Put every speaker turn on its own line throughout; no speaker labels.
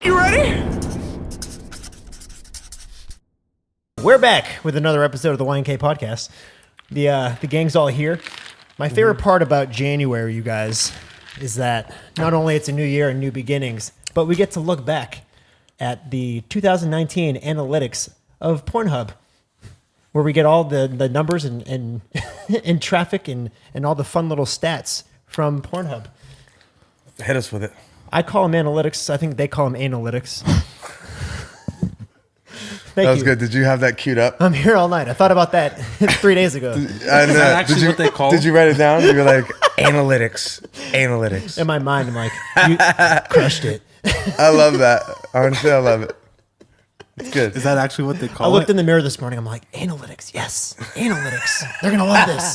You ready?
We're back with another episode of the YNK podcast. The gang's all here. My favorite part about January, you guys, is that not only it's a new year and new beginnings, but we get to look back at the 2019 analytics of Pornhub, where we get all the numbers and and traffic and all the fun little stats from Pornhub.
Hit us with it.
I call them analytics. I think they call them analytics.
That was good. Did you have that queued up?
I'm here all night. I thought about that 3 days ago.
Is that actually what they call? Did you write it down? You were like, analytics.
In my mind, I'm like, you crushed it.
I love that. Honestly, I love it. It's good.
Is that actually what they call it?
I looked in the mirror this morning. I'm like, analytics. Yes, analytics. They're going to love this.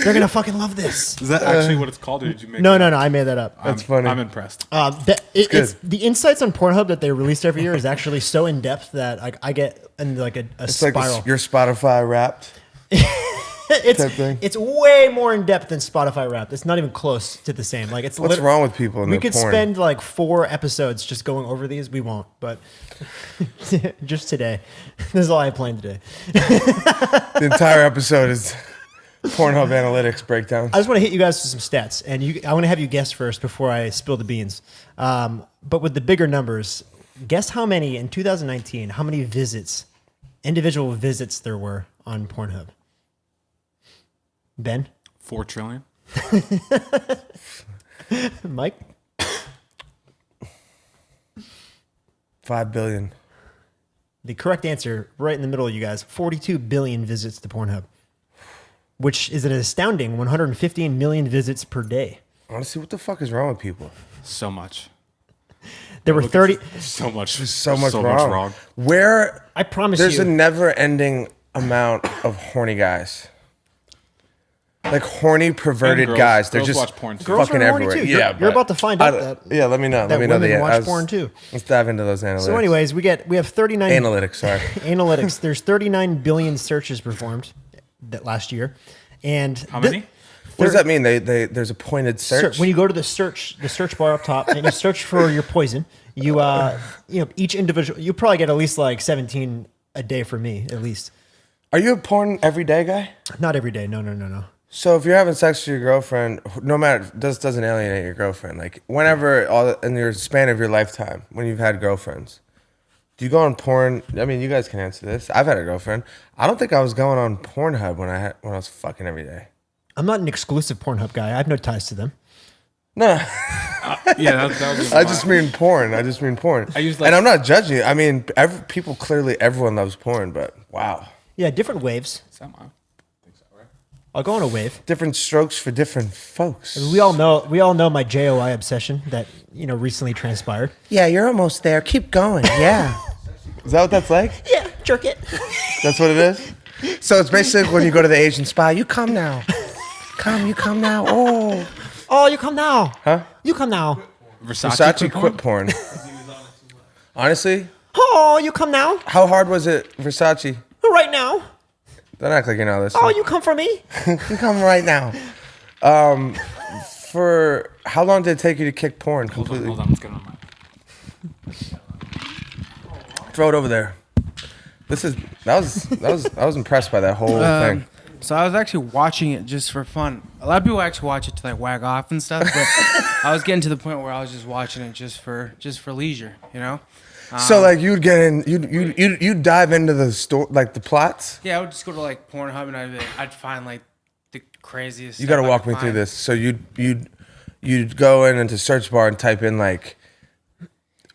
They're going to fucking love this.
Is that actually what it's called, or did you make
No. I made that up.
That's funny.
I'm impressed.
It's the insights on Pornhub that they released every year is actually so in depth that I get in like a
it's
spiral.
like your Spotify Wrapped.
It's way more in depth than Spotify Wrapped. It's not even close to the same. Like it's
What's wrong with people?
We could spend like 4 episodes just going over these. We won't, but just today, this is all I have planned today.
The entire episode is Pornhub analytics breakdown.
I just want to hit you guys with some stats, and I want to have you guess first before I spill the beans. But with the bigger numbers, guess how many in 2019? How many individual visits there were on Pornhub? Ben?
4 trillion.
Mike?
5 billion.
The correct answer, right in the middle of you guys, 42 billion visits to Pornhub, which is an astounding 115 million visits per day.
Honestly, what the fuck is wrong with people?
So much.
There were 30.
So much.
There's so much wrong. Where
I promise
there's
you.
a never-ending amount of horny guys. Like horny, perverted guys. They're just
watch porn too.
Girls
fucking
are horny
everywhere.
too.
Yeah,
You're about to find out that.
Yeah, let me know.
That
Let me know
women
the
watch porn too.
Let's dive into those analytics.
So, anyways, we have 39
analytics. Sorry,
analytics. There's 39 billion searches performed that last year, and
how many?
What does that mean? There's a pointed search.
When you go to the search bar up top, and you search for your poison, you each individual, you probably get at least like 17 a day for me at least.
Are you a porn everyday guy?
Not every day. No.
So if you're having sex with your girlfriend, no matter, this doesn't alienate your girlfriend. Like whenever, in your span of your lifetime, when you've had girlfriends, do you go on porn? I mean, you guys can answer this. I've had a girlfriend. I don't think I was going on Pornhub when I was fucking every day.
I'm not an exclusive Pornhub guy. I have no ties to them.
No.
Yeah, that was
I just mean porn. I use and I'm not judging it. I mean, everyone loves porn, but wow.
Yeah, different waves. I'll go on a wave.
Different strokes for different folks.
We all know my JOI obsession that recently transpired.
Yeah, you're almost there. Keep going. Yeah. Is that what that's like?
Yeah, jerk it.
That's what it is? So it's basically when you go to the Asian spa, you come now. You come now.
Oh, you come now.
Huh?
You come now.
Versace quit porn. Honestly?
Oh, you come now.
How hard was it, Versace?
Right now.
Don't act like you know this.
Oh, you come for me?
You come right now. For how long did it take you to kick porn completely?
Hold on. Let's get on my.
Throw it over there. I was impressed by that whole thing.
So I was actually watching it just for fun. A lot of people actually watch it to like wag off and stuff, but I was getting to the point where I was just watching it just for leisure, you know.
So like you'd get in, you'd dive into the store, like the plots.
Yeah, I would just go to like Pornhub and I'd find like the craziest.
You got to walk me through this. So you'd go into search bar and type in like,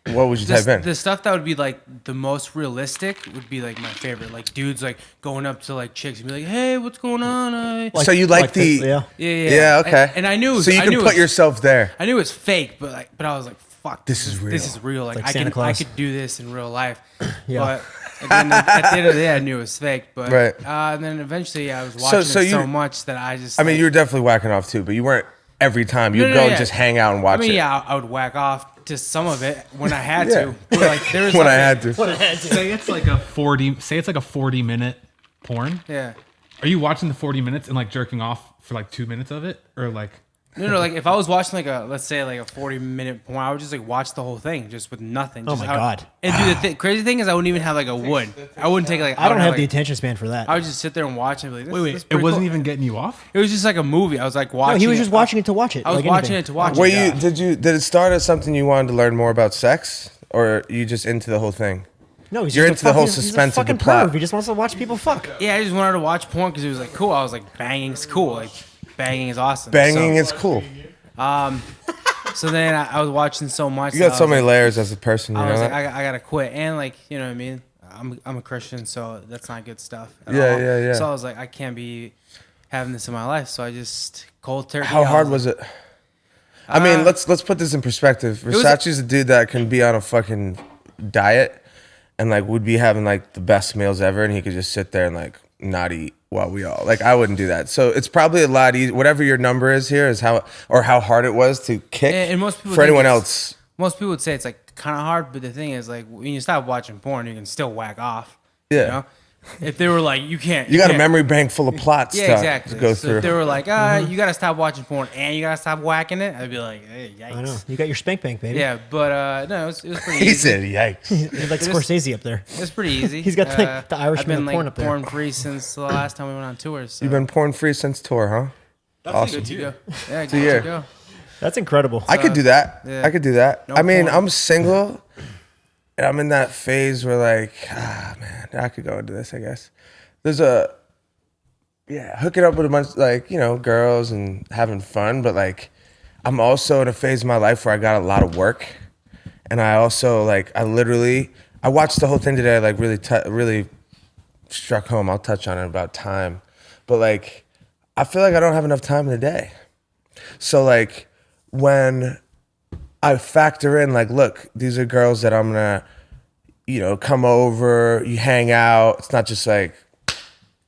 what would you type in?
The stuff that would be like the most realistic would be like my favorite. Like dudes like going up to like chicks and be like, "Hey, what's going on?"
So you like the
yeah.
Yeah, okay.
And I knew
so you can put yourself there.
I knew it was fake, but I was like, "Fuck,
this is real.
This is real. Like
I
could do this in real life."
Yeah.
But again, at the end of the day, I knew it was fake. But
right.
And then eventually, I was watching so much that I just.
I mean, you were definitely whacking off too, but you weren't every time. You'd go and just hang out and watch it.
I mean, yeah, I would whack off to some of it when I had to. But like there was
when I had to.
Say it's like a 40-minute porn.
Yeah.
Are you watching the 40 minutes and like jerking off for like 2 minutes of it, or like?
No, like if I was watching like let's say like a 40-minute porn, I would just like watch the whole thing just with nothing.
Oh
Just
my God.
And do the crazy thing is I wouldn't even have like a wood. I wouldn't take like.
I don't have
like,
the attention span for that.
I would just sit there and watch and be like, this is
It
pretty
wasn't
cool.
even getting you off?
It was just like a movie. I was like watching.
No, he was just watching it to watch it.
I was
like
watching
anything.
it to watch
Were
it.
you? Did it start as something you wanted to learn more about sex, or you just into the whole thing?
No, he's
You're
just
into the whole
he's a
suspense of the
fucking
plot.
perv. He just wants to watch people fuck.
Yeah, I just wanted to watch porn because it was like cool. I was like, banging's cool. Like banging is awesome.
Banging is cool.
So then I was watching so much.
You got
that
so
I was
many
like,
layers as a person. You
I
know
was like,
that?
I gotta quit, and like, you know what I mean. I'm a Christian, so that's not good stuff. At
Yeah,
all.
yeah, yeah.
So I was like, I can't be having this in my life. So I just cold turkey.
How hard was it? I mean,
Uh,
let's put this in perspective.
was-
Versace's a dude that can be on a fucking diet and like would be having like the best meals ever, and he could just sit there and like not eat while we all like. I wouldn't do that. So it's probably a lot easier. Whatever your number is here is how hard it was to kick.
And most people
for
think
anyone
it's-
else.
Most people would say it's like kind of hard, but the thing is, like, when you stop watching porn, you can still whack off.
Yeah.
You know? If they were like, you can't.
You got a
can't-
memory bank full of plot
Yeah,
stuff
exactly.
to go
So
through.
if they were like, you gotta stop watching porn and you gotta stop whacking it, I'd be like, hey, yikes.
I know. You got your spank bank, baby.
Yeah, but no, it was pretty
He
easy.
said, "Yikes."
He's like Scorsese up there.
It's pretty easy.
He's got, like, the Irishman
I've been
of porn
like
up there.
porn free since the last time we went on tours. So.
You've been porn free since tour, huh? Awesome.
good to go. Yeah, good
year.
to go.
That's incredible.
I could do that.
yeah.
I could do that.
No
I mean,
porn.
I'm single, and I'm in that phase where like, man, I could go into this. I guess there's hooking up with a bunch like girls and having fun, but like, I'm also in a phase of my life where I got a lot of work, and I also like I watched the whole thing today. Like really struck home. I'll touch on it about time, but like, I feel like I don't have enough time in the day. So like when I factor in like, look, these are girls that I'm gonna, come over, you hang out. It's not just like,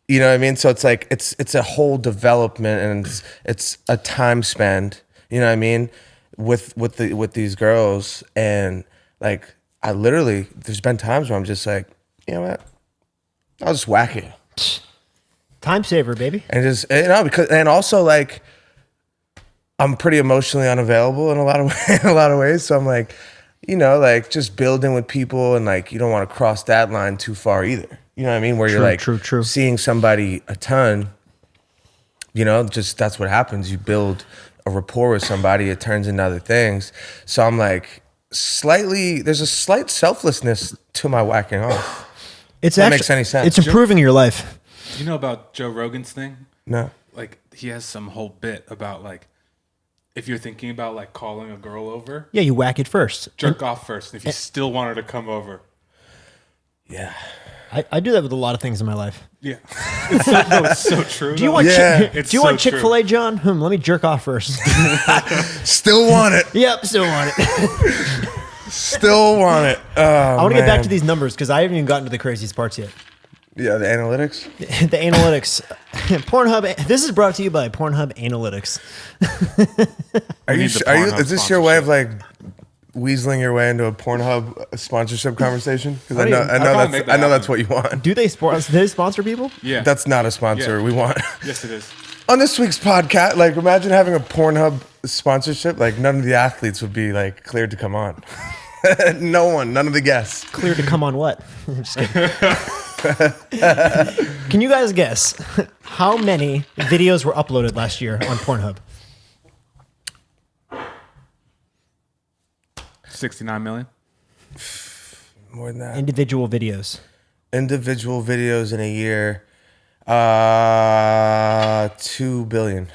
you know what I mean? So it's like it's a whole development and it's a time spend, you know what I mean, with these girls. And like I literally there's been times where I'm just like, you know what? I'll just whack it.
Time saver, baby.
And just and also like I'm pretty emotionally unavailable in a lot of ways. So I'm like, like just building with people, and like you don't want to cross that line too far either. You know what I mean? Where you're like
true.
seeing somebody a ton, just that's what happens. You build a rapport with somebody, it turns into other things. So I'm like there's a slight selflessness to my whacking off.
That
makes any sense.
It's improving your life.
Do you know about Joe Rogan's thing?
No.
Like he has some whole bit about like if you're thinking about like calling a girl over,
Yeah, you whack it first.
jerk off first. If you still want her to come over,
Yeah.
I do that with a lot of things in my life.
yeah, it's so true.
Do you want
Yeah,
do
it's
you
so
want
true.
Chick-fil-A, John? Let me jerk off first.
Still want it.
Yep, still want it.
Still want it.
I want to get back to these numbers because I haven't even gotten to the craziest parts yet.
Yeah, the analytics.
The analytics. Pornhub. This is brought to you by Pornhub Analytics.
Are you?
need the Pornhub
Is this your way of like weaseling your way into a Pornhub sponsorship conversation? Because I know
can't make that
that's
happen.
what you want.
Do they sponsor people?
Yeah,
That's not a sponsor.
Yeah.
We want
yes, it is.
on this week's podcast. Like, imagine having a Pornhub sponsorship. Like, none of the athletes would be like cleared to come on. No one. None of the guests.
Clear to come on what? I'm just kidding. Can you guys guess how many videos were uploaded last year on Pornhub?
69 million.
More than that.
Individual videos.
Individual videos in a year. 2 billion.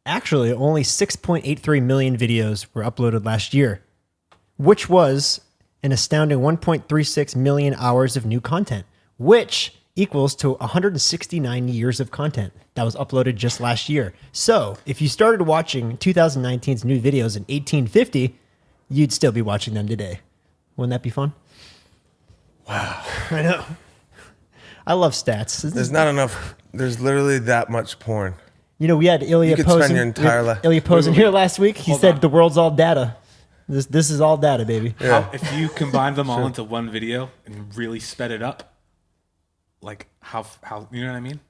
Actually, only 6.83 million videos were uploaded last year, which was an astounding 1.36 million hours of new content, which equals to 169 years of content that was uploaded just last year. So if you started watching 2019's new videos in 1850, you'd still be watching them today. Wouldn't that be fun? Wow. I know. I love stats.
There's not enough. There's literally that much porn.
You know, we had Ilya
You could spend
Posen.
your entire life-
Ilya Posen here last week. He
Hold
said
on.
the world's all data. This is all data, baby.
Yeah.
How, if you combine them all into one video and really sped it up, like how you know what I mean?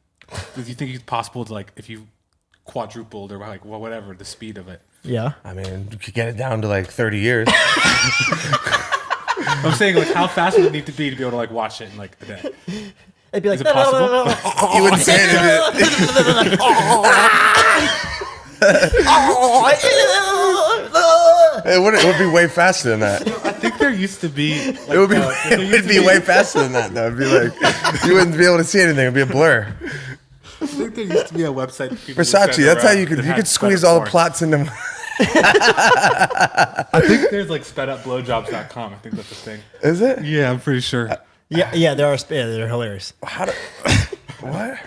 Do you think it's possible to like if you quadrupled or like whatever the speed of it.
Yeah.
I mean, you could get it down to like 30 years.
I'm saying like how fast would it need to be able to like watch it in like a day?
It'd be like,
Is it possible?
You wouldn't say it. It would be way faster than that.
I think there used to be. Like,
It would be way faster than that. Though. It'd be like you wouldn't be able to see anything. It'd be a blur.
I think there used to be a website. people would
Versace.
send
That's how
around
you
that
could
had
squeeze
sped up
all the
porn.
plots into.
I think there's like spedupblowjobs.com. I think that's a thing.
Is it?
Yeah, I'm pretty sure.
Yeah, they're hilarious.
What?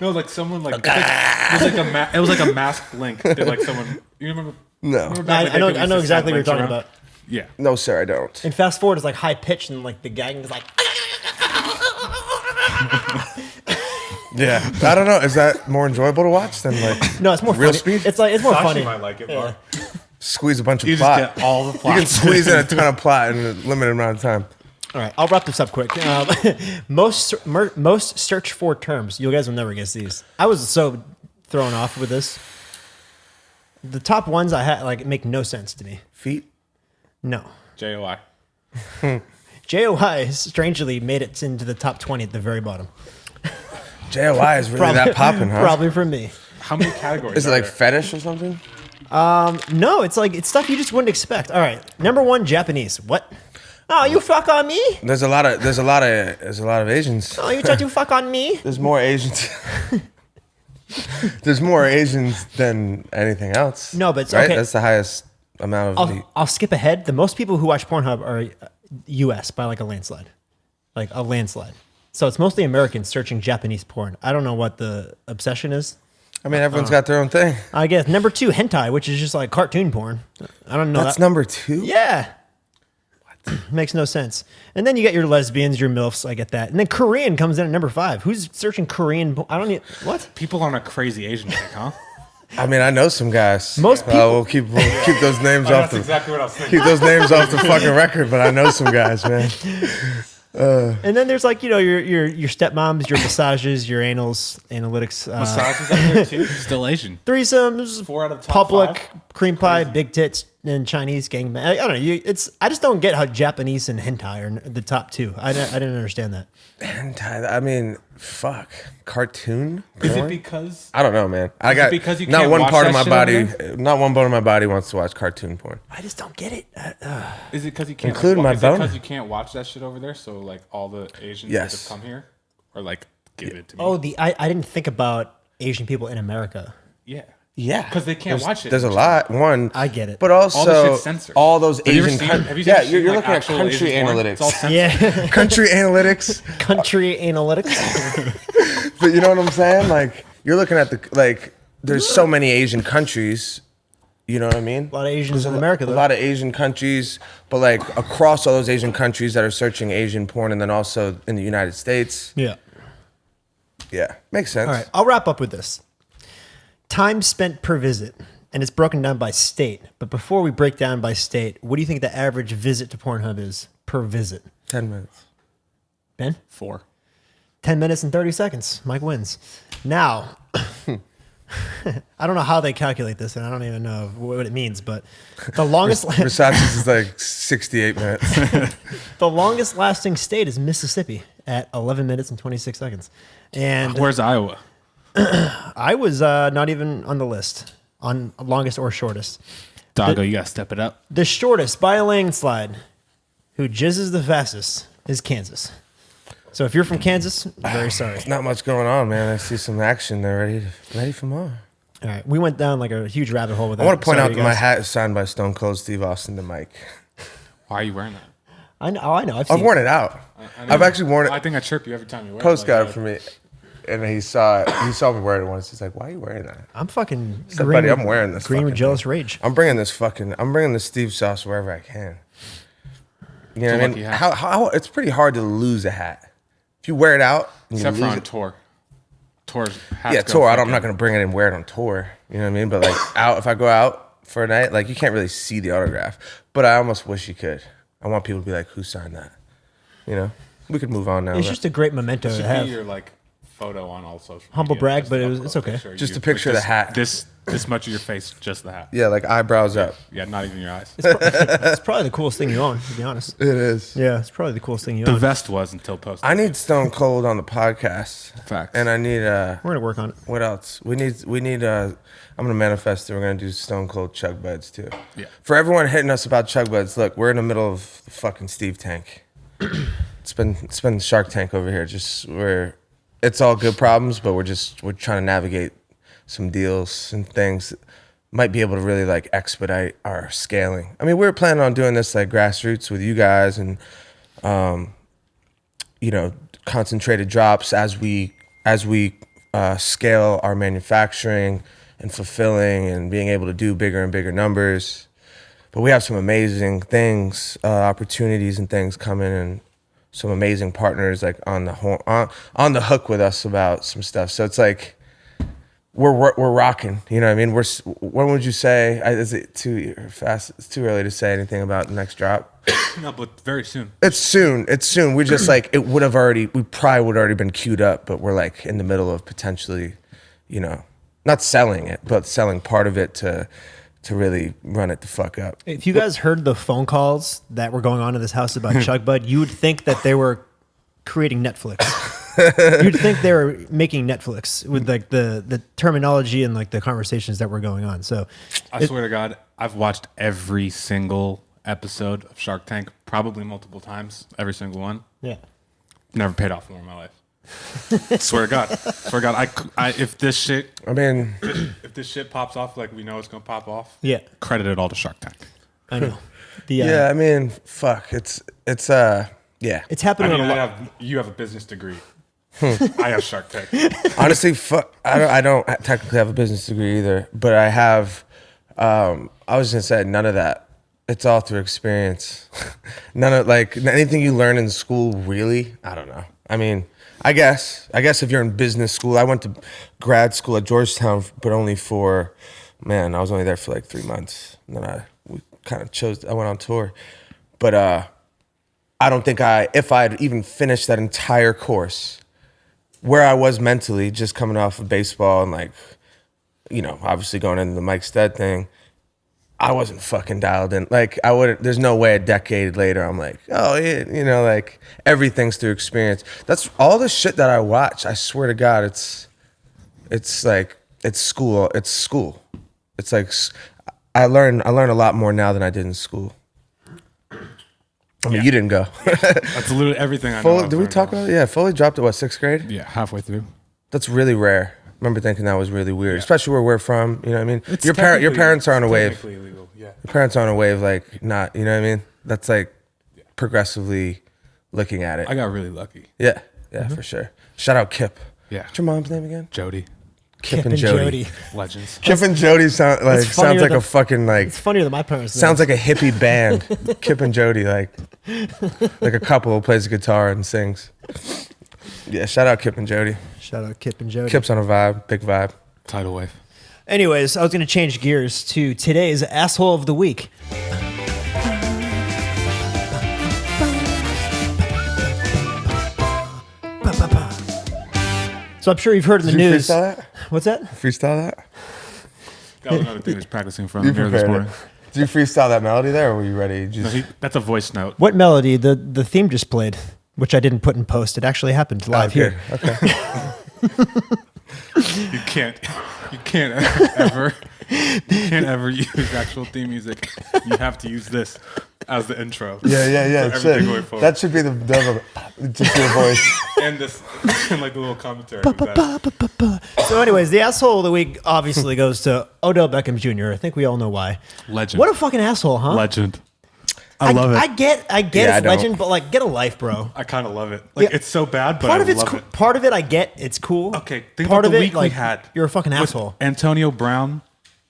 No, like someone like it was like a masked link that like someone you remember.
No.
remember back in the day
I
people
know
used to
exactly
send
what you're
links
talking
around?
about.
Yeah.
No, sir, I don't.
And fast forward is like high pitched and like the gagging is like.
Yeah, I don't know. Is that more enjoyable to watch than like
No, it's more
real
funny.
speed?
It's more
Sashi
funny.
might like it more.
Squeeze a bunch of
You
plot.
just get all the
You
plot.
can squeeze in a ton of plot in a limited amount of time.
All right, I'll wrap this up quick. Most search for terms. You guys will never guess these. I was so thrown off with this. The top ones I had like make no sense to me.
Feet.
No.
JOI.
JOI strangely made it into the top 20 at the very bottom.
JOI is really that popping, huh?
Probably for me.
How many categories?
Is it
are
like
there?
fetish or something?
No, it's stuff you just wouldn't expect. All right, number 1, Japanese. What? Oh, you fuck on me?
There's a lot of Asians.
Oh, you try to fuck on me?
There's more Asians. There's more Asians than anything else.
No, but it's
right?
okay.
That's the highest amount of.
I'll skip ahead. The most people who watch Pornhub are U.S. by like a landslide. Like a landslide. So it's mostly Americans searching Japanese porn. I don't know what the obsession is.
I mean, everyone's got their own thing.
I guess number 2, hentai, which is just like cartoon porn. I don't know.
That's
that.
number 2.
Yeah. Makes no sense. And then you get your lesbians, your MILFs. I get that. And then Korean comes in at number 5. Who's searching Korean? I don't need. What?
People on a crazy Asian kick, huh?
I mean, I know some guys.
Most people-
We'll keep those names off
That's
the
exactly what I was thinking.
keep those names off the fucking record. But I know some guys, man.
And then there's like, your stepmoms, your massages, your analytics.
Massages up there too. Still Asian.
Threesomes,
4 out of the top
public,
5?
cream pie, big tits, and Chinese gangbang. I don't know. I just don't get how Japanese and hentai are the top 2. I didn't understand that.
Hentai. I mean, fuck. Cartoon.
Is it
porn?
because
I don't know, man. I
Is it
got
because you
not
can't
one
watch
part of
that
my
shit
body.
over
Not one bone of my body wants to watch cartoon porn.
I just don't get it.
is it because you can't
Including my
is it
bone?
because you can't watch that shit over there? So like all the Asians
Yes.
that have come here or like give it to me.
Oh, I didn't think about Asian people in America.
yeah.
Yeah,
'Cause they can't watch it.
There's a lot. One,
I get it.
but also
All the shit's censored.
all those
Have you ever
Asian.
seen- have you
Yeah,
seen,
you're
like,
looking at
actual
country
Asian porn? It's all
analytics.
censored.
Yeah.
Country analytics.
Country analytics.
But you know what I'm saying? Like you're looking at there's so many Asian countries. You know what I mean?
A lot of Asians in
There's
America,
A
though.
lot of Asian countries, but like across all those Asian countries that are searching Asian porn, and then also in the United States.
Yeah.
Yeah, makes sense.
All right, I'll wrap up with this. Time spent per visit, and it's broken down by state. But before we break down by state, what do you think the average visit to Pornhub is per visit?
10 minutes.
Ben?
4.
10 minutes and 30 seconds. Mike wins. Now, I don't know how they calculate this, and I don't even know what it means, but the longest
Versace's is like 68 minutes.
the longest lasting state is Mississippi at 11 minutes and 26 seconds. And
Where's Iowa?
I was not even on the list on longest or shortest.
Doggo, you gotta step it up.
The shortest by a landslide, who jizzes the fastest, is Kansas. So if you're from Kansas, very sorry.
Not much going on, man. I see some action there. Ready for more.
All right, we went down like a huge rabbit hole with that.
I want to point
Sorry,
out that
you
my
guys.
hat is signed by Stone Cold Steve Austin to Mike.
Why are you wearing that?
I know. I've
I've
seen
worn it out.
I know.
I've actually worn it.
I think I chirp you every time you wear
Coast
it.
Guard for me, and he saw me wear it once. He's like, "Why are you wearing that?"
I'm fucking
I said,
green.
"Buddy, I'm wearing this.
Green with
fucking
jealous
thing.
rage.
I'm bringing this Steve sauce wherever I can." You know
It's a
what I
lucky
mean?
hat.
How it's pretty hard to lose a hat. If you wear it out, and you
Except for
lose
on
it-
tour. Tour's
Yeah, tour. I'm not gonna bring it and wear it on tour. You know what I mean? But like out, if I go out for a night, like you can't really see the autograph. But I almost wish you could. I want people to be like, "Who signed that?" You know. We could move on now.
It's
but-
just a great memento
It
to
should
have.
be your like photo on all social
Humble
media.
brag,
Just
but
up
it's
close
okay.
picture.
Just
You-
a picture of the
just
hat.
This much of your face, just the hat.
Yeah, like eyebrows up.
Yeah, not even your eyes.
It's probably the coolest thing you own, to be honest.
It is.
Yeah, it's probably the coolest thing you
The
own.
vest was until post.
I need Stone Cold on the podcast.
Facts.
And I need
We're gonna work on it.
what else? We need I'm gonna manifest that we're gonna do Stone Cold Chug Buds too.
Yeah.
For everyone hitting us about Chug Buds, look, we're in the middle of the fucking Steve Tank. It's been Shark Tank over here. It's all good problems, but we're trying to navigate some deals and things that might be able to really like expedite our scaling. I mean, we were planning on doing this like grassroots with you guys and concentrated drops as we scale our manufacturing and fulfilling and being able to do bigger and bigger numbers. But we have some amazing things, opportunities and things coming, and some amazing partners like on the hook with us about some stuff. So it's like we're rocking. You know what I mean? When would you say? Is it too fast? It's too early to say anything about the next drop.
No, but very soon.
It's soon. We just like we probably would already been queued up, but we're like in the middle of potentially, not selling it, but selling part of it to really run it the fuck up.
If you guys heard the phone calls that were going on in this house about Chug Bud, you would think that they were creating Netflix. You'd think they were making Netflix with like the terminology and like the conversations that were going on. So
I swear to God, I've watched every single episode of Shark Tank, probably multiple times, every single one.
yeah.
Never paid off more in my life. Swear to God. If this shit pops off like we know it's gonna pop off,
Yeah.
credit it all to Shark Tank.
I know.
Yeah, I mean, fuck. It's yeah.
It's happening on a lot.
You have a business degree. I have Shark Tank.
Honestly, fuck. I don't technically have a business degree either, but I have. I was gonna say none of that. It's all through experience. None of like anything you learn in school. Really, I don't know. I mean, I guess if you're in business school, I went to grad school at Georgetown, but only for, I was only there for like 3 months. And then I went on tour, but I don't think if I'd even finished that entire course, where I was mentally, just coming off of baseball and like, obviously going into the Mike Stead thing, I wasn't fucking dialed in. Like there's no way a decade later I'm like, oh yeah, like everything's through experience. That's all the shit that I watch. I swear to God, it's like, it's school. It's school. It's like, I learn a lot more now than I did in school. I mean, you didn't go.
That's literally everything I know.
Did we talk about it? Yeah, Foley dropped at what, 6th grade?
Yeah, halfway through.
That's really rare. I remember thinking that was really weird, especially where we're from. You know what I mean?
It's
Your parents are on a wave.
technically illegal, yeah.
Your parents are on a wave, like not. You know what I mean? That's like progressively looking at it.
I got really lucky.
Yeah, for sure. Shout out Kip.
Yeah.
What's your mom's name again?
Jody.
Kip and Jody.
Legends.
Kip and Jody sounds
funnier
like
than-
a fucking like.
It's funnier than my parents.
Sounds like a hippie band. Kip and Jody, like a couple who plays guitar and sings. Yeah, shout out Kip and Jody.
Shout out Kip and Jody.
Kip's on a vibe, big vibe.
Tidal wave.
Anyways, I was going to change gears to today's asshole of the week. So I'm sure you've heard in the
Did you
news.
freestyle that?
What's that?
Freestyle that?
That was another thing he was practicing from
You
here this
prepared
morning.
it. Did you freestyle that melody there, or were you ready?
That's a voice note.
What melody? The theme just played, which I didn't put in post. It actually happened live here.
Okay.
You can't ever use actual theme music. You have to use this as the intro.
Yeah.
For everything going
Shit.
forward.
That should be the devil. Just your voice.
And this, and like the little commentary.
So, anyways, the asshole of the week obviously goes to Odell Beckham Jr. I think we all know why.
Legend.
What a fucking asshole, huh?
Legend. I love it.
I get
Yeah, I
it's
don't.
legend, but like, get a life, bro.
I kind of love it. Like
Yeah.
it's so bad, but
Part
I
of it's
love
cool.
it.
Part of it, I get. It's cool.
Okay, think
Part
about the
of it,
week
like,
we had.
You're a fucking
with
asshole.
Antonio Brown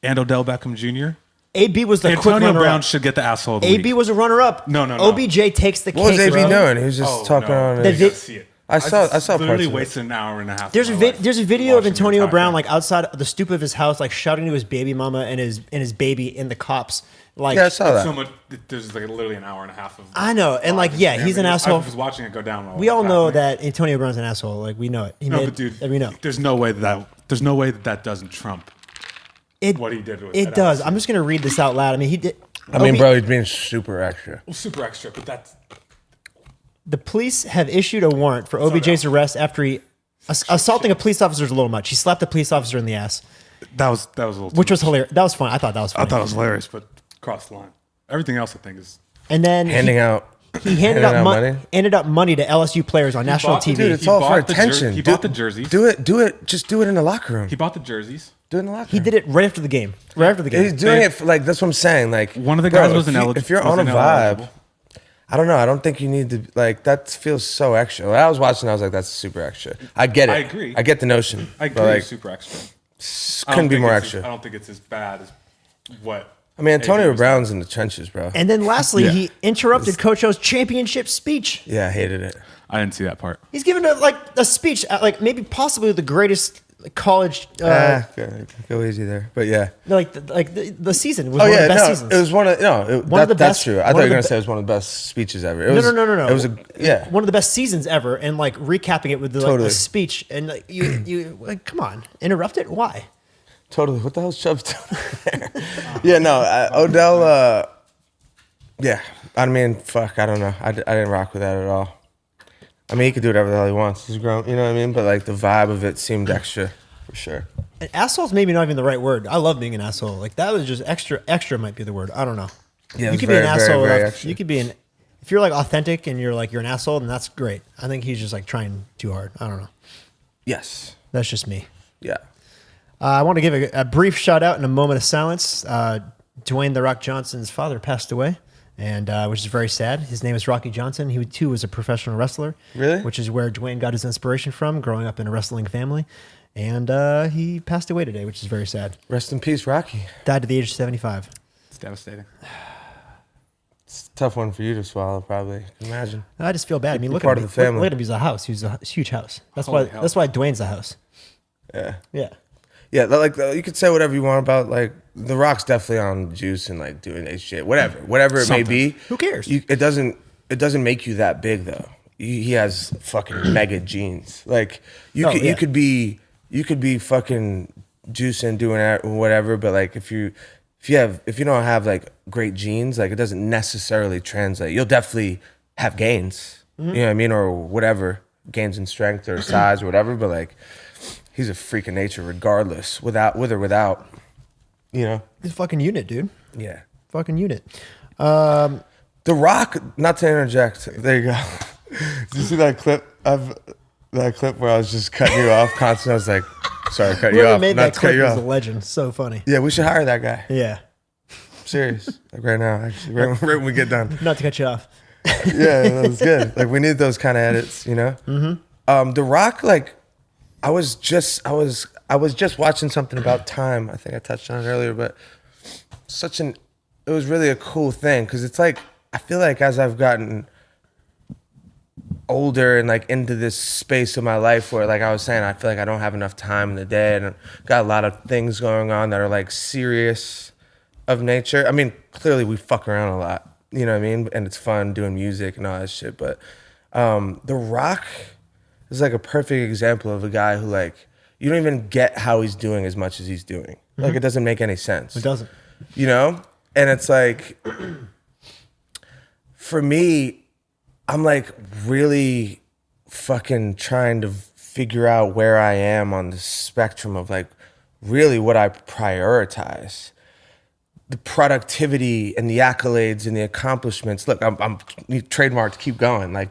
and Odell Beckham Jr.
AB was the quick
Antonio
runner-up.
Brown should get the asshole of the
AB
week.
was a runner-up.
No.
OBJ takes the
What was
cake,
AB
bro.
doing? He was just talking on.
The
You
vi-
gotta see it.
I saw parts
literally
of it.
wasted an hour and a half.
There's
of
a
my life
there's a video of
watching the
Antonio
entire
Brown
thing.
like outside the stoop of his house, like shouting to his baby mama and his baby in the cops, Like,
Yeah, I saw that.
So much. There's like literally an hour and a half of.
I know, and like, yeah, he's an asshole.
I was watching it go down. While
We
it was
all know
happening.
that Antonio Brown's an asshole. Like, we know it.
But dude,
we know.
There's no way that doesn't trump what he did with
it. Does. I'm just gonna read this out loud. I mean, he did.
bro, he's being super extra.
Well, super extra, but that's
The police have issued a warrant for OBJ's arrest after he assaulting a police officer is a little much. He slapped a police officer in the ass,
that was a little.
which was hilarious. That was fun. I thought that was funny.
I thought it was hilarious, but crossed the line. Everything else, I think, is.
And then
Handing out.
he handed
out
out
money?
handed out money to LSU players on national
bought the
TV.
Dude, it's
He
all for
bought the
attention.
he bought the jerseys.
Do it. Just do it in the locker room.
He bought the jerseys.
Do it in the locker room.
He did it right after the game. Right after the game.
He's doing it for, like, that's what I'm saying. Like,
One of the
bro,
guys was
if you're on a vibe,
ineligible.
I don't know. I don't think you need to, like, that feels so extra. When I was watching, I was like, that's super extra. I get it.
I agree.
I get the notion.
I
but,
agree.
like,
Super extra.
couldn't be more
I
extra.
don't think it's as bad as what.
I mean, Antonio
AJ was
Brown's in the trenches, bro.
And then lastly,
Yeah.
he interrupted Coach O's championship speech.
Yeah, I hated it.
I didn't see that part.
He's given a speech at like maybe possibly the greatest college
Go easy there. But yeah.
the season was
Oh
one
yeah,
of the best
no,
seasons.
it was one of
the
that's
best-
true. I
one
thought you
of
were
the
gonna
be-
say it was one of the best speeches ever. It
no,
was,
no.
It was
one of the best seasons ever, and like recapping it with like,
Totally.
a speech, and like, you like, come on, interrupt it. Why?
totally. What the hell's Chubb's doing there? Yeah, no, Odell. Yeah, I mean, fuck, I don't know. I didn't rock with that at all. I mean, he could do whatever the hell he wants. He's grown, you know what I mean? But like the vibe of it seemed extra, for sure.
An asshole's maybe not even the right word. I love being an asshole. Like that was just extra. Extra might be the word. I don't know.
Yeah, it
you
was
could
very,
be an
very,
asshole.
very
enough-
extra.
you could be an. If you're like authentic and you're an asshole, then that's great. I think he's just like trying too hard. I don't know.
Yes.
That's just me.
Yeah.
I want to give a brief shout out and a moment of silence. Dwayne "The Rock" Johnson's father passed away, and which is very sad. His name is Rocky Johnson. He too was a professional wrestler.
Really?
Which is where Dwayne got his inspiration from, growing up in a wrestling family. And he passed away today, which is very sad.
Rest in peace, Rocky.
Died at the age of 75.
It's devastating.
It's a tough one for you to swallow, probably. Imagine.
I just feel bad. I mean, look
Part
at him.
of the family.
Look at him. He's a house. He's a huge house. That's
Holy
why.
hell.
That's why Dwayne's a house.
Yeah.
Yeah.
Yeah, like you could say whatever you want about like The Rock's definitely on juice and like doing that shit, whatever it
Something.
may be.
Who cares?
It doesn't make you that big though. He has fucking mega genes. Like
Oh, yeah.
you could be fucking juicing doing whatever, but like if you don't have like great genes, like it doesn't necessarily translate. You'll definitely have gains, you know what I mean, or whatever gains in strength or size or whatever, but like. He's a freak of nature, regardless, with or without, you know.
He's a fucking unit, dude.
Yeah.
Fucking unit.
The Rock. Not to interject. There you go. Did you see that clip? That clip where I was just cutting you off constantly. I was like, sorry, cut you
Whoever
off.
made
Not
that
to cut
clip
you
is a
off.
legend. So funny.
Yeah, we should hire that guy.
Yeah.
Serious. Like right now, actually, right when we get done.
Not to cut you off.
Yeah, that was good. Like we need those kind of edits, you know. Mm-hmm. The Rock, like. I was just watching something about time. I think I touched on it earlier, but it was really a cool thing because it's like I feel like as I've gotten older and like into this space of my life where like I was saying I feel like I don't have enough time in the day and I've got a lot of things going on that are like serious of nature. I mean, clearly we fuck around a lot, you know what I mean? And it's fun doing music and all that shit, but The Rock is like a perfect example of a guy who like you don't even get how he's doing as much as he's doing. Like it doesn't make any sense.
It doesn't.
You know? And it's like for me, I'm like really fucking trying to figure out where I am on the spectrum of like really what I prioritize. The productivity and the accolades and the accomplishments. Look, I'm trademarked keep going. Like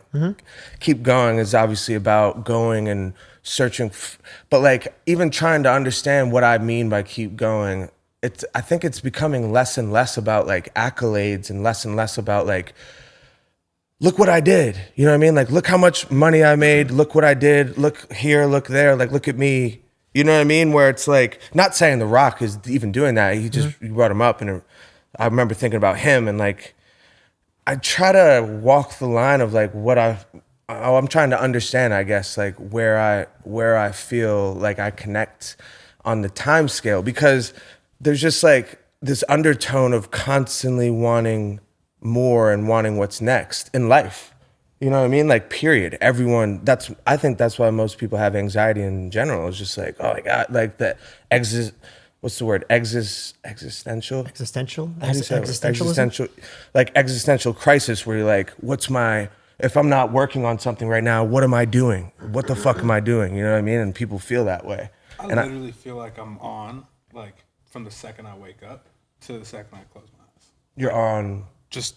keep going is obviously about going and searching. But like even trying to understand what I mean by keep going, I think it's becoming less and less about like accolades and less about like, look what I did. You know what I mean? Like, look how much money I made. Look what I did. Look here, look there. Like, look at me. You know what I mean? Where it's like, not saying The Rock is even doing that. He just you brought him up, and I remember thinking about him, and like, I try to walk the line of like what I'm trying to understand, I guess, like where I feel like I connect on the time scale, because there's just like this undertone of constantly wanting more and wanting what's next in life. You know what I mean? Like, period. Everyone, I think that's why most people have anxiety in general. It's just like, oh my God, like the what's the word? Existential?
Existential?
How do you say it?
Existentialism?
Existential crisis where you're like, if I'm not working on something right now, what am I doing? What the fuck am I doing? You know what I mean? And people feel that way.
I literally feel like I'm on, like, from the second I wake up to the second I close my eyes.
You're on.
Just,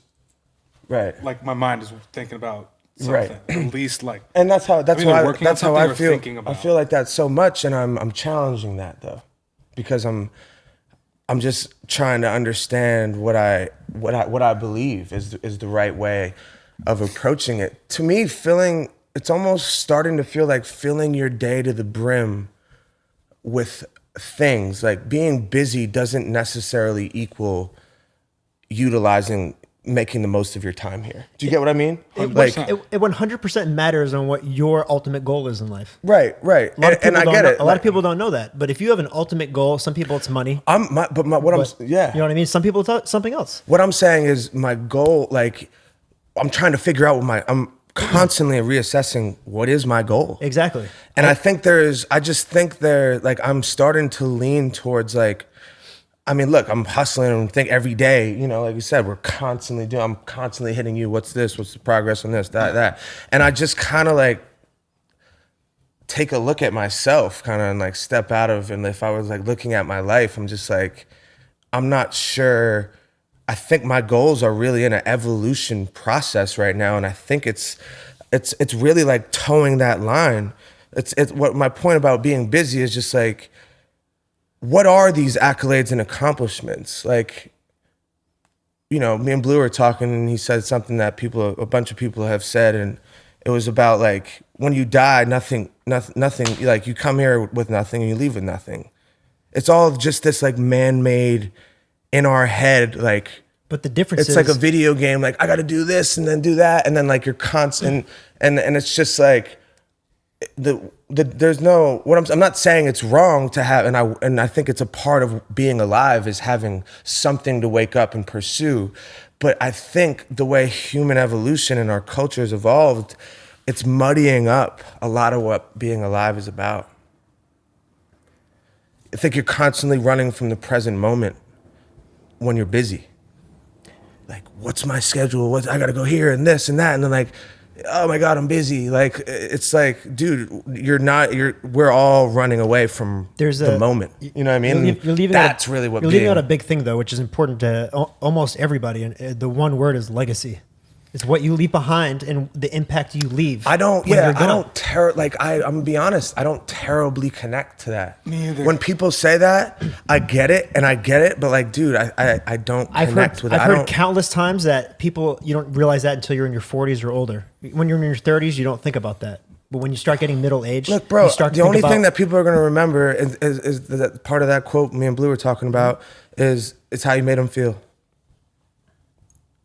right.
like, my mind is thinking about something.
Right.
At least, like.
And that's how I feel. I feel like that so much, and I'm challenging that, though, because I'm just trying to understand what I believe is the right way of approaching it. To me, it's almost starting to feel like filling your day to the brim with things. Like, being busy doesn't necessarily equal making the most of your time here. Do you get what I mean?
It 100% matters on what your ultimate goal is in life.
Right. And I get it.
A lot of people don't know that. But if you have an ultimate goal, some people it's money.
You know what I
mean? Some people it's something else.
What I'm saying is my goal, like, I'm trying to figure out I'm constantly reassessing what is my goal.
Exactly.
And I'm starting to lean towards, like, I mean, look, I'm hustling and think every day, you know, like you said, I'm constantly hitting you. What's this? What's the progress on this, that. And I just kind of like take a look at myself kind of and like step out of, and if I was like looking at my life, I'm just like, I'm not sure. I think my goals are really in an evolution process right now. And I think it's really like towing that line. It's what my point about being busy is just like, what are these accolades and accomplishments? Like, you know, me and Blue were talking, and he said something that a bunch of people have said, and it was about like, when you die, nothing, like, you come here with nothing and you leave with nothing. It's all just this like man-made in our head, like,
but the difference
is, like a video game, like, I got to do this and then do that, and then like you're constant, and it's just like there's no, I'm not saying it's wrong to have, and I think it's a part of being alive is having something to wake up and pursue, but I think the way human evolution and our culture has evolved, it's muddying up a lot of what being alive is about. I think you're constantly running from the present moment when you're busy. Like, what's my schedule? I gotta go here and this and that. And then like, oh my God, I'm busy. Like, it's like, dude, we're all running away from the moment. You know what I mean? That's really what
you're leaving out a big thing though, which is important to almost everybody. And the one word is legacy. It's what you leave behind and the impact you leave. I'm gonna be honest, I don't terribly connect to that.
Me either.
When people say that, I get it, but like, dude, I don't connect with it.
I've heard countless times that you don't realize that until you're in your 40s or older. When you're in your 30s, you don't think about that. But when you start getting middle aged,
look, bro, the only thing that people are gonna remember is that part of that quote me and Blue were talking about is it's how you made them feel.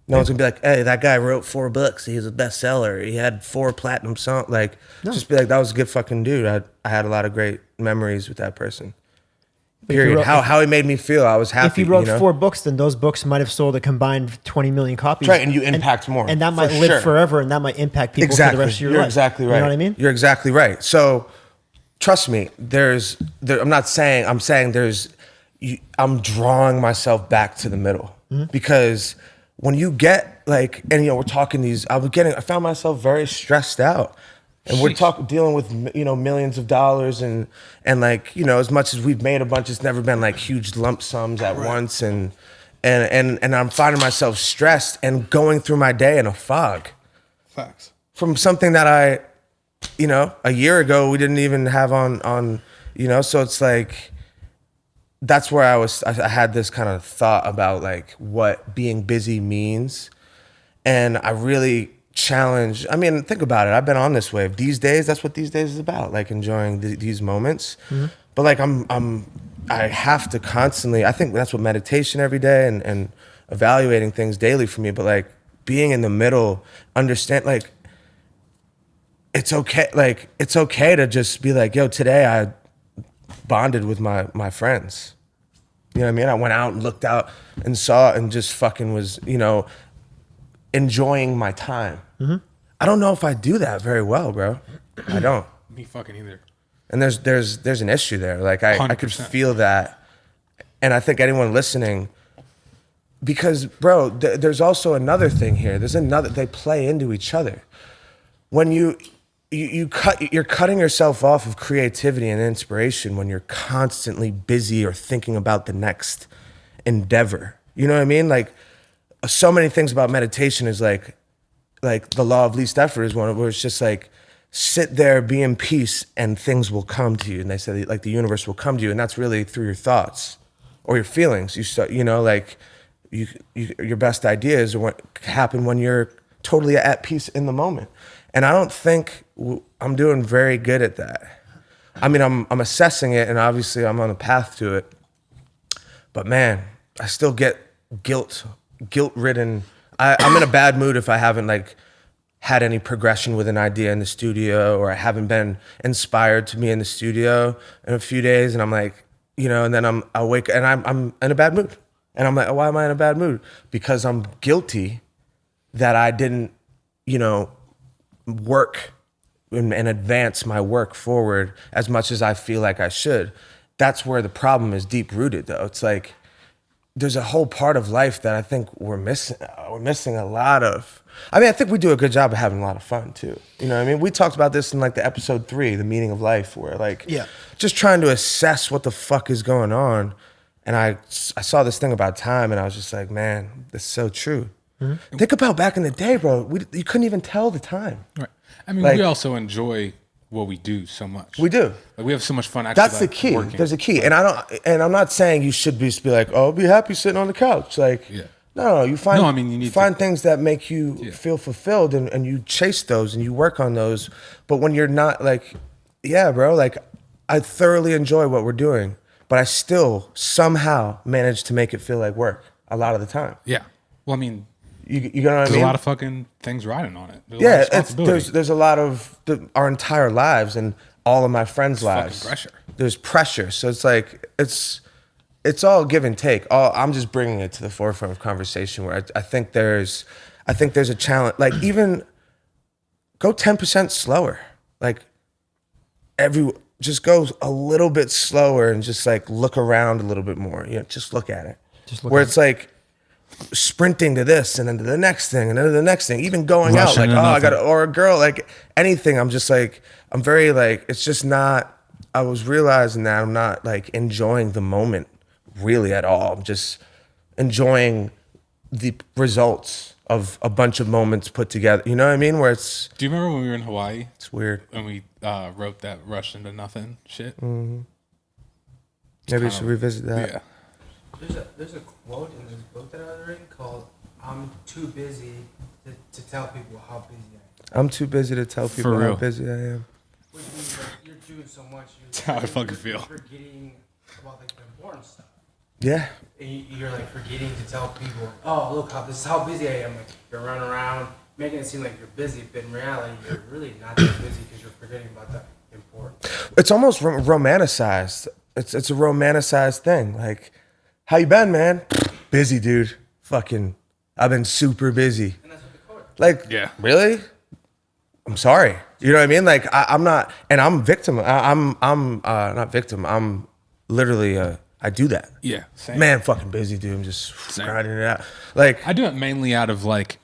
No one's gonna be like, hey, that guy wrote 4 books. He was a bestseller. He had 4 platinum songs. Like, just be like, that was a good fucking dude. I had a lot of great memories with that person. Period. How he made me feel, I was happy.
If he wrote 4 books, then those books might have sold a combined 20 million copies.
Right, and you impact more.
And that might live forever, and that might impact people for the rest of your life.
You're exactly right.
You know what I mean?
You're exactly right. So, trust me, I'm saying I'm drawing myself back to the middle. Mm-hmm. Because when you get like, and you know, we're talking I found myself very stressed out, and we're dealing with, you know, millions of dollars, and like, you know, as much as we've made a bunch, it's never been like huge lump sums at once, and I'm finding myself stressed and going through my day in a fog.
Facts.
From something that you know, a year ago we didn't even have on, you know, so it's like, that's where I had this kind of thought about like what being busy means. And I really challenge, I mean, think about it. I've been on this wave. These days, that's what these days is about, like enjoying these moments. Mm-hmm. But like I have to constantly, I think that's what meditation every day and evaluating things daily for me. But like being in the middle, understand, like, it's okay to just be like, yo, today I bonded with my friends. You know what I mean? I went out and looked out and saw and just fucking was, you know, enjoying my time. I don't know if I do that very well, bro. I don't.
Me fucking either.
And there's an issue there. Like I could
100%.
feel that. And I think anyone listening, because bro, there's also another thing here. They play into each other. When you're cutting yourself off of creativity and inspiration when you're constantly busy or thinking about the next endeavor. You know what I mean? Like so many things about meditation is like the law of least effort is one where it's just like sit there, be in peace, and things will come to you. And they say like the universe will come to you, and that's really through your thoughts or your feelings. Your best ideas are what happen when you're totally at peace in the moment. And I don't think I'm doing very good at that. I mean, I'm assessing it, and obviously I'm on a path to it. But man, I still get guilt-ridden. I'm in a bad mood if I haven't like had any progression with an idea in the studio, or I haven't been inspired to be in the studio in a few days, and I'm like, you know, and then I wake and I'm in a bad mood, and I'm like, why am I in a bad mood? Because I'm guilty that I didn't, you know, work and advance my work forward as much as I feel like I should. That's where the problem is deep rooted, though. It's like there's a whole part of life that I think we're missing. We're missing a lot of. I mean, I think we do a good job of having a lot of fun too. You know what I mean? We talked about this in like the episode 3, the meaning of life, where like just trying to assess what the fuck is going on. And I saw this thing about time, and I was just like, man, that's so true. Mm-hmm. Think about back in the day, bro. You couldn't even tell the time.
Right. I mean, we also enjoy what we do so much.
We do.
Like we have so much fun. Actually,
that's the key. Working. There's a key, and I'm not saying you should be like, oh, be happy sitting on the couch. Like, no, you find. No, I mean, you find things that make you feel fulfilled, and you chase those and you work on those. But when you're not like, bro, like I thoroughly enjoy what we're doing, but I still somehow manage to make it feel like work a lot of the time.
Yeah. Well, I mean.
You know what I mean?
There's a lot of fucking things riding on it. There's a lot of our entire lives and all of my friends' lives. Pressure.
There's pressure, so it's like it's all give and take. I'm just bringing it to the forefront of conversation where I think there's a challenge. Like even go 10% slower. Like just go a little bit slower and just like look around a little bit more. You know, just look at it. It's like sprinting to this and then to the next thing and then to the next thing, even going out like, I gotta, or a girl, like anything. I'm just like, I'm very like, it's just not, I was realizing that I'm not like enjoying the moment really at all. I'm just enjoying the results of a bunch of moments put together. You know what I mean? Where it's.
Do you remember when we were in Hawaii?
It's weird.
When we wrote that rush into nothing shit?
Mm-hmm. Maybe we should revisit that.
Yeah.
There's a quote in this book that I was reading called "I'm too busy to tell people how busy I am."
I'm too busy to tell people how busy I am.
Which means like you're doing so much.
That's how I fucking feel.
You're forgetting about like the important stuff.
Yeah.
And you're like forgetting to tell people, "Oh, look this is how busy I am." Like you're running around making it seem like you're busy, but in reality, you're really not that busy because you're forgetting about the important.
It's almost romanticized. It's a romanticized thing. Like. How you been, man? Busy, dude. Fucking, I've been super busy.
And that's what the quote.
Like, really? I'm sorry. You know what I mean? Like, I'm not, and I'm victim. I'm not victim. I'm literally, I do that.
Yeah. Same.
Man, fucking busy, dude. I'm just grinding it out. Like,
I do it mainly out of like.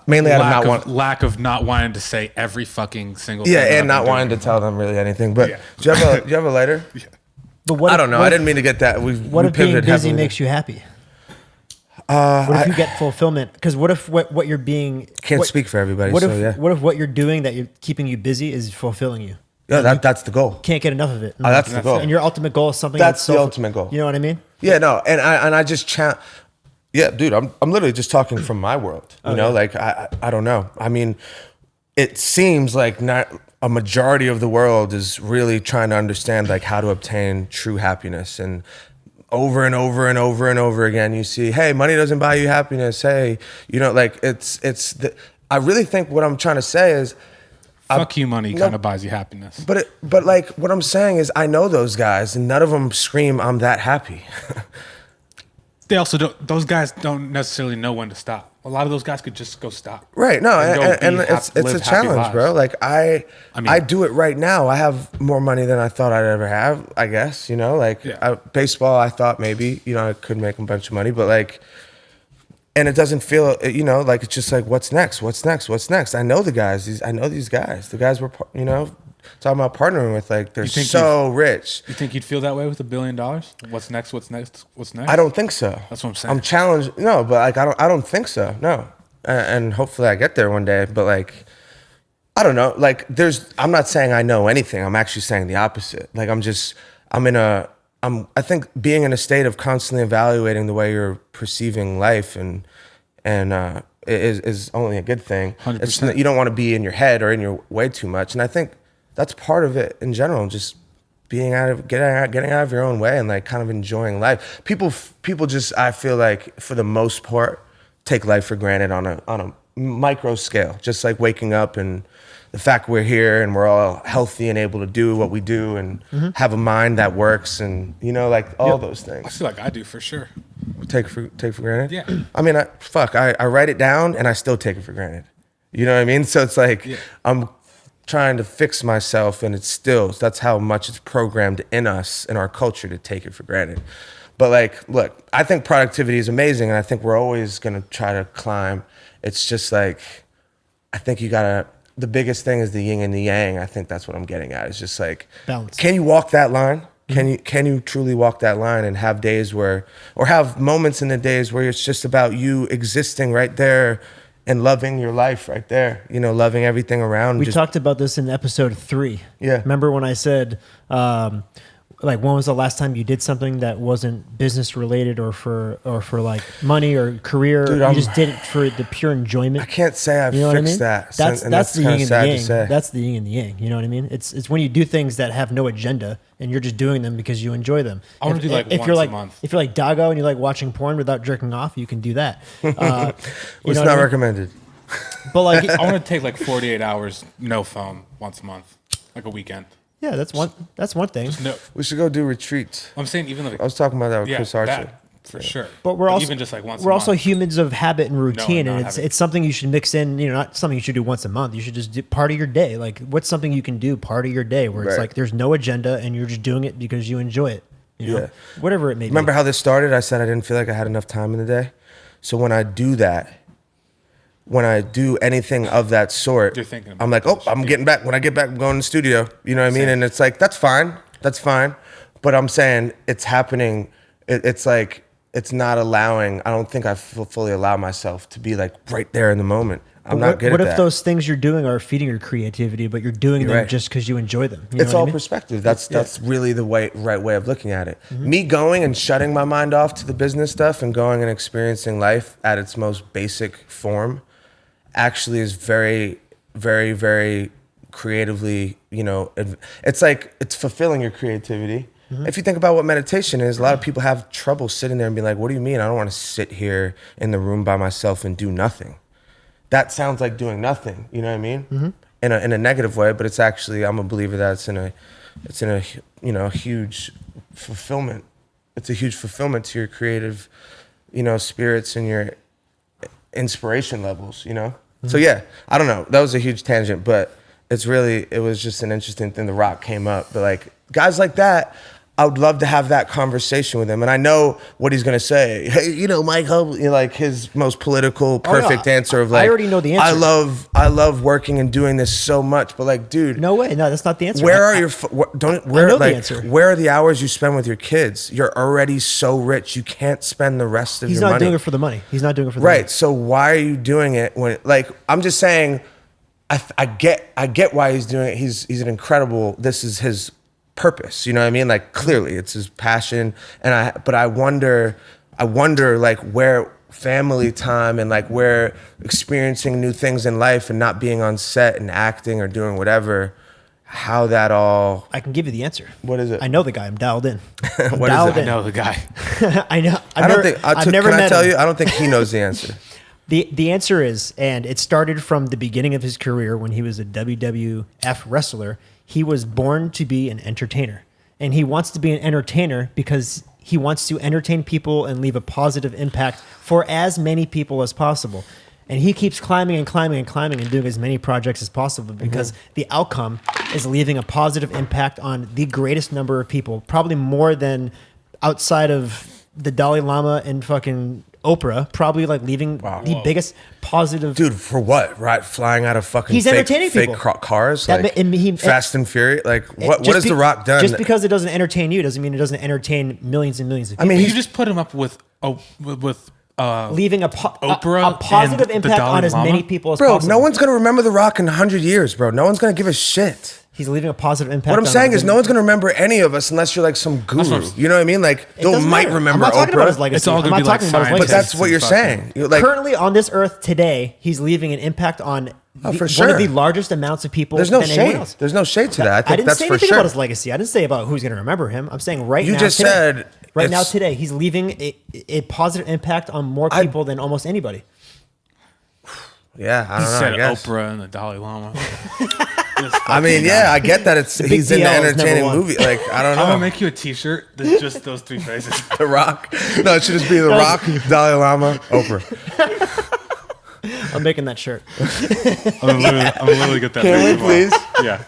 Lack
of not wanting to say every fucking single.
Yeah, thing and not wanting to tell them really anything. But do you have a lighter?
Yeah.
But what
I don't know. I didn't mean to get that.
What if being busy heavily. Makes you happy? What if you get fulfillment? Because what if what you're being
can't speak for everybody.
What if what you're doing that you're keeping you busy is fulfilling you?
Yeah, that's the goal.
Can't get enough of it.
That's the goal.
And your ultimate goal is something
that's the ultimate goal.
You know what I mean?
Yeah, no, and I just yeah, dude, I'm literally just talking from my world. You know, like I don't know. I mean, it seems like not a majority of the world is really trying to understand like how to obtain true happiness, and over and over and over and over again you see, hey, money doesn't buy you happiness. Hey, you know, like I really think what I'm trying to say is
Fuck you money kind of buys you happiness.
But like what I'm saying is I know those guys and none of them scream I'm that happy.
They also don't. Those guys don't necessarily know when to stop. A lot of those guys could just go stop.
Right. No, and it's a
live happy
challenge,
lives.
bro. Like I
mean,
do it right now. I have more money than I thought I'd ever have, I guess, you know, like baseball, I thought maybe, you know, I could make a bunch of money, but like, and it doesn't feel, you know, like it's just like, what's next? What's next? What's next? I know the guys. I know these guys. The guys we're, you know, talking about partnering with, like they're so rich.
You think you'd feel that way with $1 billion? What's next? What's next? What's next?
I don't think so.
That's what I'm saying.
I'm challenged. No, but like I don't think so. No, and hopefully I get there one day. But like, I don't know. Like, I'm not saying I know anything. I'm actually saying the opposite. Like, I think being in a state of constantly evaluating the way you're perceiving life and is only a good thing.
100%.
You don't want to be in your head or in your way too much. And I think that's part of it in general. Just getting out of your own way and like kind of enjoying life. People just, I feel like for the most part, take life for granted on a micro scale. Just like waking up and the fact we're here and we're all healthy and able to do what we do and have a mind that works and, you know, like all those things.
I feel like I do for sure.
Take for granted?
Yeah.
I mean, I write it down and I still take it for granted. You know what I mean? So it's like, I'm trying to fix myself and that's how much it's programmed in us, in our culture, to take it for granted. But like, look, I think productivity is amazing and I think we're always going to try to climb. It's just like, I think the biggest thing is the yin and the yang. I think that's what I'm getting at. It's just like,
balance.
Can you walk that line? Can you truly walk that line and have days or have moments in the days where it's just about you existing right there and loving your life right there, you know, loving everything around.
We talked about this in episode 3.
Yeah.
Remember when I said, like, when was the last time you did something that wasn't business related or for like money or career?
Dude,
you just did it for the pure enjoyment.
I can't say I've fixed that.
That's the yin and the yang.
That's
the yin and the yang. You know what I mean? It's when you do things that have no agenda and you're just doing them because you enjoy them.
I want to do like
if
once
you're like,
a month.
If you're like Doggo and you like watching porn without jerking off, you can do that.
It's not recommended.
But like,
I want to take like 48 hours, no phone, once a month, like a weekend.
yeah, that's one thing.
Just no.
We should go do retreats.
I'm saying even like
I was talking about that with Chris Archer.
that, for sure.
But we're also
even just like once.
We're
a
also
month.
humans of habit and routine,
not
and
habit.
it's something you should mix in. You know, not something you should do once a month. You should just do part of your day. Like, what's something you can do part of your day where it's
Right.
like there's no agenda and you're just doing it because you enjoy it. You know?
Yeah.
Whatever it may
Remember
be.
how this started? I said I didn't feel like I had enough time in the day. So when I do that, when I do anything of that sort,
You're thinking about
I'm like, I'm getting back. When I get back, I'm going to the studio. You know what I mean? And it's like, that's fine. But I'm saying it's happening. It's like, it's not allowing, I don't think I fully allow myself to be like right there in the moment. I'm not good at that.
What if those things you're doing are feeding your creativity, but you're doing them
right.
just because you enjoy them? You know
It's
what
all
I mean?
perspective. That's really the right way of looking at it. Me going and shutting my mind off to the business stuff and going and experiencing life at its most basic form actually is very, very, very creatively, you know, it's like, it's fulfilling your creativity. If you think about what meditation is, a lot of people have trouble sitting there and be like, what do you mean? I don't want to sit here in the room by myself and do nothing. That sounds like doing nothing. You know what I mean? In a negative way, but it's actually, I'm a believer that it's in a you know, huge fulfillment. It's a huge fulfillment to your creative, you know, spirits and your inspiration levels, you know? So yeah, I don't know. That was a huge tangent, but it was just an interesting thing. The Rock came up, but like guys like that, I would love to have that conversation with him. And I know what he's going to say. Hey, you know, Mike, you know, like his most political, perfect answer of like,
I already know the answer.
I love working and doing this so much, but like, dude,
No way. No, that's not the answer.
where
I-
are your
know the answer.
where are the hours you spend with your kids? You're already so rich, you can't spend the rest of
He's
your
not
money.
doing it for the money. He's not doing it for the
Right.
money.
So why are you doing it when, like, I'm just saying, I get why he's doing it. He's an incredible, this is his purpose. You know what I mean? Like, clearly it's his passion. But I wonder like where family time and like where experiencing new things in life and not being on set and acting or doing whatever, how that all,
I can give you the answer.
What is it?
I know the guy. I'm dialed in. I'm
What is
dialed
it?
in.
I know the guy.
I know.
I don't think,
I've never
can I
met
tell
him.
you, I don't think he knows the answer.
The answer is, and it started from the beginning of his career when he was a WWF wrestler. He was born to be an entertainer, and he wants to be an entertainer because he wants to entertain people and leave a positive impact for as many people as possible. And he keeps climbing and climbing and climbing and doing as many projects as possible because the outcome is leaving a positive impact on the greatest number of people, probably more than outside of the Dalai Lama and fucking Oprah, probably like leaving the biggest positive.
Dude, for what? Right, flying out of fucking
He's entertaining
fake
people.
Cars,
That
like
ma- he-
Fast and Furious. Like, what has The Rock done?
Just because it doesn't entertain you doesn't mean it doesn't entertain millions and millions of people.
I mean,
You just put him up with
leaving a
Oprah
positive
and the
impact
Dalai
on as
Lama?
many people as
bro,
possible.
no one's gonna remember The Rock in 100 years, bro. No one's gonna give a shit.
He's leaving a positive impact.
What I'm
on
saying is,
as
no
many-
one's gonna remember any of us unless you're like some guru. You know what I mean? Like,
It
they
doesn't
might
matter.
remember
I'm not talking about his
Oprah.
legacy.
It's all
I'm
gonna
not
be like
talking about his
science.
But
legacy.
that's what you're saying. You're like,
Currently on this earth today, he's leaving an impact on
for
one
sure.
of the largest amounts of people
there's no
than anyone
shade.
else.
There's no shade to that. I
I
think
didn't
that's
say
for
anything
sure.
about his legacy. I didn't say about who's going to remember him. I'm saying right
You
now.
just
today,
said
right now
it's-
today, he's leaving a positive impact on more people than almost anybody.
Yeah, I
He
don't know.
said
I guess.
Oprah and the Dalai Lama.
I mean, yeah, I get that. He's in
DL
the
is number
entertaining
one.
movie. Like, I don't
I'm
know.
gonna make you a T-shirt that's just those three faces.
The Rock. No, it should just be The Rock, Dalai Lama, Oprah.
I'm making that shirt.
I'm literally get that.
Can we
made
please?
tomorrow.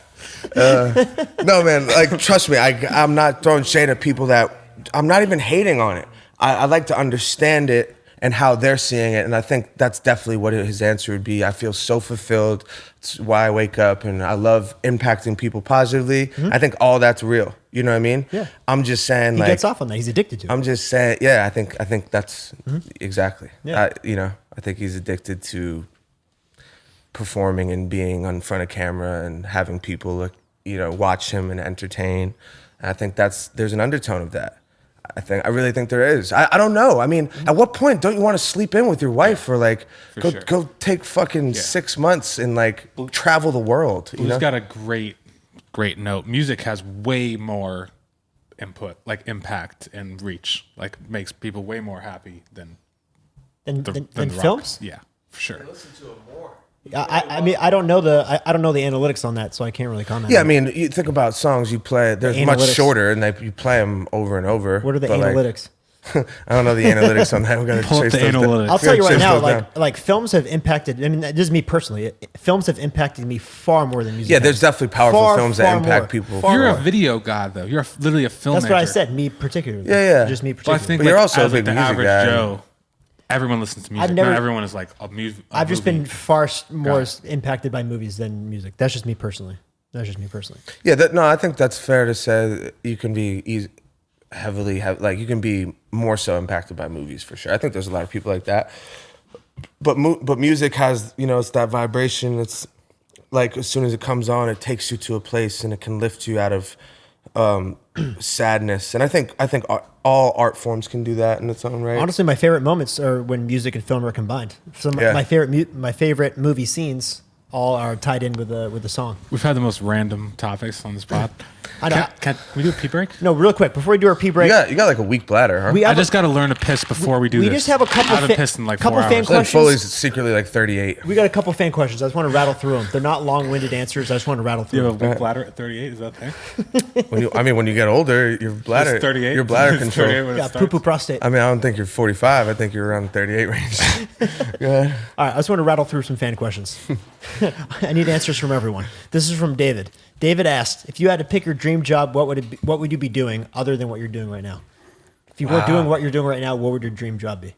Yeah.
No, man. Like, trust me. I'm not throwing shade at people that. I'm not even hating on it. I like to understand it and how they're seeing it, and I think that's definitely what his answer would be. I feel so fulfilled. It's why I wake up, and I love impacting people positively. I think all that's real. You know what I mean?
Yeah.
I'm just saying,
He
like,
gets off on that. He's addicted to it.
I'm just saying, yeah. I think that's exactly.
Yeah.
I think he's addicted to performing and being in front of camera and having people look, watch him and entertain. And I think there's an undertone of that. I really think there is. I don't know. I mean, at what point don't you want to sleep in with your wife or like
For sure.
go take fucking 6 months and like travel the world? You
Blue's
know?
got a great note. Music has way more input, like impact and reach. Like makes people way more happy than
than
The Rock.
films.
Yeah, for sure.
Listen to it more.
I mean, I don't know the analytics on that, so I can't really comment.
Yeah, I
on it.
mean, you think about songs you play. They're much
analytics.
shorter, and you play them over and over.
What are the
but, like,
analytics?
I don't know the analytics on that. We're gonna
Pull up
chase
the
those down.
analytics.
I'll tell you right
Chase
now,
those down.
like films have impacted. I mean, this is me personally. Films have impacted me far more than music.
Yeah,
has.
there's definitely powerful
Far,
films
far
that impact
more.
people.
Far
You're
more.
a video god, though. You're literally a filmmaker.
That's what I said. Me particularly.
Yeah.
Just me
Well, I
particularly.
think
But you're
like,
also a
as, like,
big
the
music
average
guy.
Joe. Everyone listens to music.
never-
Not everyone is like a music.
I've just been far more
guy.
impacted by movies than music. That's just me personally.
Yeah, I think that's fair to say. That you can be you can be more so impacted by movies for sure. I think there's a lot of people like that. But music has, it's that vibration. It's like as soon as it comes on, it takes you to a place and it can lift you out of sadness. And I think all art forms can do that in its own right.
Honestly, my favorite moments are when music and film are combined. My favorite movie scenes all are tied in with the song.
We've had the most random topics on this pod.
I know.
Can we do a pee break?
No, real quick before we do our pee break,
You got like a weak bladder, huh?
we
I
have
just got to learn to piss before we do
we
this.
just have a couple
I haven't
fa-
pissed in like
couple
4
fan
hours.
I think
questions.
Foley's secretly like 38.
we got a couple fan questions. I just want to rattle through them. They're not long-winded answers. I just want to rattle through
You
them.
have a big bladder at 38? Is that a thing?
When you get older, your bladder,
It's 38.
your bladder
It's
control.
38 when it
Yeah,
starts.
poo-poo prostate.
I mean, I don't think you're 45. I think you're around the 38 range. Go ahead.
All right, I just want to rattle through some fan questions. I need answers from everyone. This is from David. David asked, if you had to pick your dream job, what would you be doing other than what you're doing right now? If you weren't doing what you're doing right now, what would your dream job be?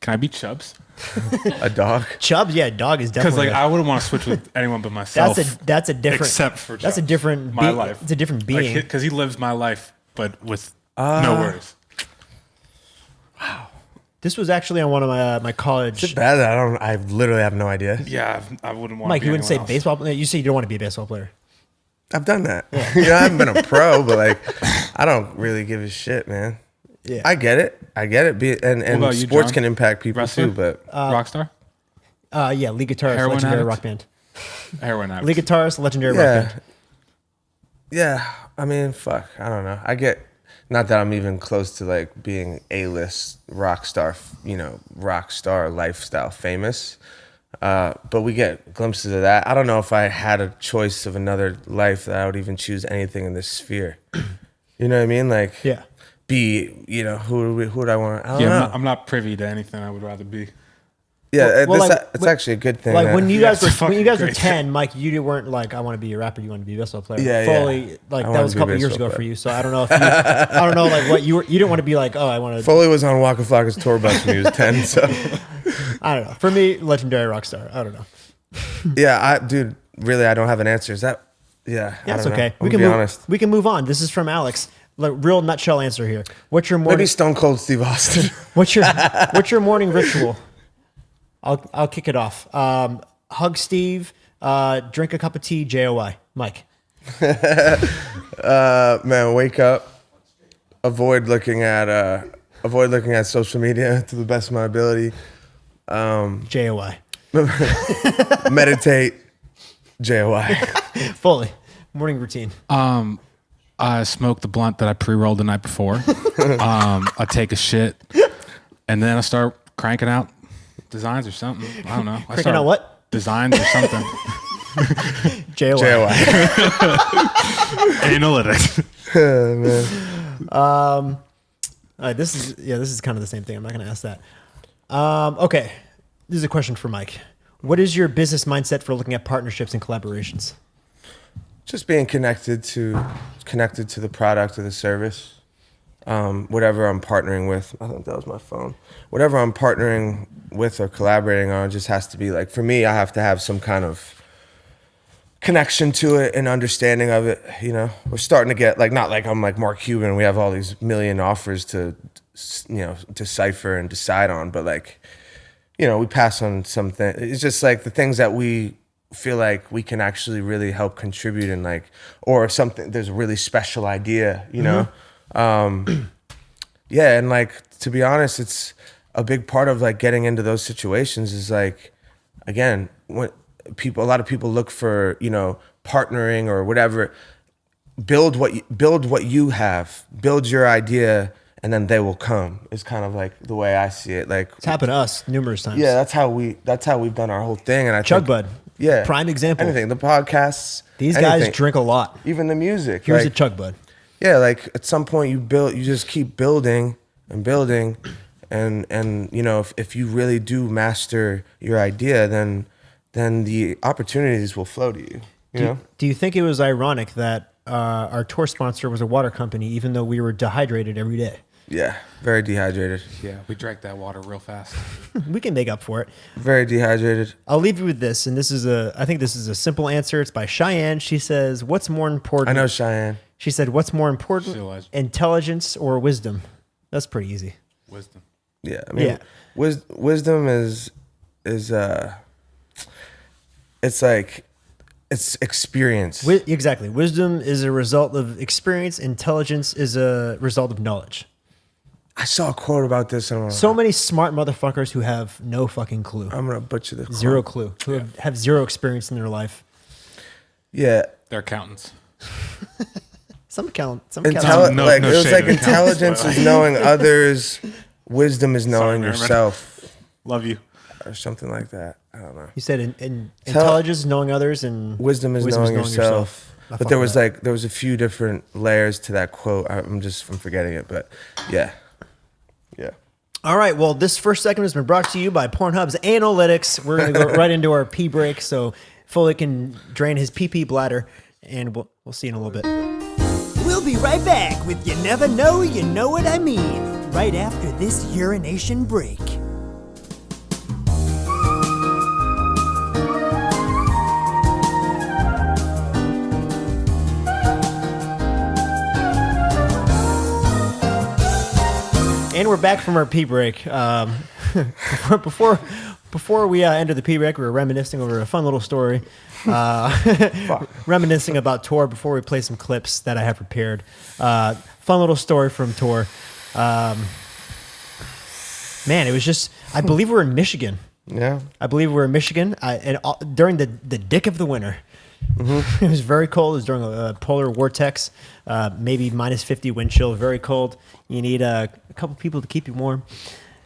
Can I be Chubbs?
A dog.
Chubbs, yeah, dog is
Because
definitely.
like I wouldn't want to switch with anyone but myself.
That's a different.
except for
that's a
Chubbs.
different.
My life.
It's a different being.
Because he lives my life, but with no worries.
This was actually on one of my college.
Is it bad that I literally have no idea.
Yeah, I wouldn't want.
Mike,
to be
you wouldn't say
anyone else.
baseball player. You say you don't want to be a baseball player.
I've done that. I haven't been a pro, but like, I don't really give a shit, man.
Yeah.
I get it. And
about you,
sports
John?
can impact people
Wrestler?
too, but
Rockstar,
Yeah, lead guitarist,
Heroin
legendary
addict?
rock band.
heroin addict.
Lead guitarist, legendary rock
yeah.
band.
Yeah. I mean, fuck. I don't know. Not that I'm even close to like being A-list rock star lifestyle famous. But we get glimpses of that. I don't know if I had a choice of another life that I would even choose anything in this sphere. You know what I mean? Like,
Yeah.
who would I want? I don't know.
I'm not privy to anything I would rather be.
Yeah,
Well,
it's actually a good thing.
Like
that-
when you guys were
great.
10, Mike, you weren't like, I want to be a rapper. You want to be a basketball player.
Yeah,
Foley, like
I
that
wanna
was a
be a
couple years
baseball
ago for
player.
you. So I don't know if I don't know like what you didn't want to be like. Oh, I want to.
Foley was on Waka Flocka's tour bus when he was 10. So
I don't know. For me, legendary rock star. I don't know.
yeah, dude, really, I don't have an answer. Is that? Yeah,
Yeah,
I
it's
don't
okay.
know.
We
I'm
can
be
move.
honest.
We can move on. This is from Alex. Like, real nutshell answer here. What's your morning?
Maybe Stone Cold Steve Austin.
What's your morning ritual? I'll kick it off. Hug Steve. Drink a cup of tea. JOY. Mike.
Man, wake up. Avoid looking at social media to the best of my ability.
JOY.
Meditate. JOY.
Fully. Morning routine.
I smoke the blunt that I pre-rolled the night before. I take a shit, and then I start cranking out designs or something. I don't know.
Cranking out what?
Designs or something.
JOY.
JOY.
Analytics.
Man.
This is kind of the same thing. I'm not going to ask that. Okay. This is a question for Mike. What is your business mindset for looking at partnerships and collaborations?
Just being connected to the product or the service. Whatever I'm partnering with. I think that was my phone. Whatever I'm partnering with or collaborating on just has to be like, for me, I have to have some kind of connection to it and understanding of it. You know, we're starting to get like, not like I'm like Mark Cuban. We have all these million offers to decipher and decide on, but like, we pass on something. It's just like the things that we feel like we can actually really help contribute in, like, or something, there's a really special idea, you know? Yeah, and like, to be honest, it's a big part of like getting into those situations is like, again, when a lot of people look for, partnering or whatever, build what you have, build your idea, and then they will come. Is kind of like the way I see it. Like,
It's happened to us numerous times.
yeah, that's how we've done our whole thing. And I
Chug
think,
Bud.
yeah,
Prime example.
Anything, the podcasts,
These
anything,
guys drink a lot.
even the music.
Here's
like,
a Chug Bud.
yeah, like at some point you just keep building and building, and if you really do master your idea, then the opportunities will flow to you. You know?
Do you think it was ironic that our tour sponsor was a water company, even though we were dehydrated every day?
Yeah, very dehydrated.
Yeah, we drank that water real fast.
We can make up for it.
Very dehydrated.
I'll leave you with this, and I think this is a simple answer. It's by Cheyenne. She says, "What's more important?"
I know Cheyenne.
She said, "What's more important,
She was.
intelligence or wisdom?" That's pretty easy.
Wisdom.
Yeah, I mean,
Yeah.
wisdom is it's like it's experience.
Exactly. Wisdom is a result of experience. Intelligence is a result of knowledge.
I saw a quote about this. And
So many smart motherfuckers who have no fucking clue.
I'm gonna butcher the quote.
Zero clue. Who have zero experience in their life.
Yeah,
They're accountants.
Some count.
No
it was
shade
like
to the
intelligence is knowing others, wisdom is knowing
man.
yourself,
Love you.
or something like that. I don't know.
You said intelligence is knowing others and
Wisdom is knowing yourself.
I
But
fuck
there
with
was
that.
there was a few different layers to that quote. I'm forgetting it, but yeah.
All right. Well, this first segment has been brought to you by Pornhub's Analytics. We're going to go right into our pee break so Foley can drain his pee bladder, and we'll see you in a little bit. We'll be right back with You Never Know, You Know What I Mean, right after this urination break. And we're back from our pee break. Before we ended the pee break, we were reminiscing over a fun little story. Reminiscing about tour before we play some clips that I have prepared. Fun little story from tour. Man, it was just, I believe we're in Michigan.
Yeah.
I believe we're in Michigan during the dick of the winter. It was very cold. It was during a polar vortex, maybe minus 50 wind chill, very cold. You need a couple people to keep you warm.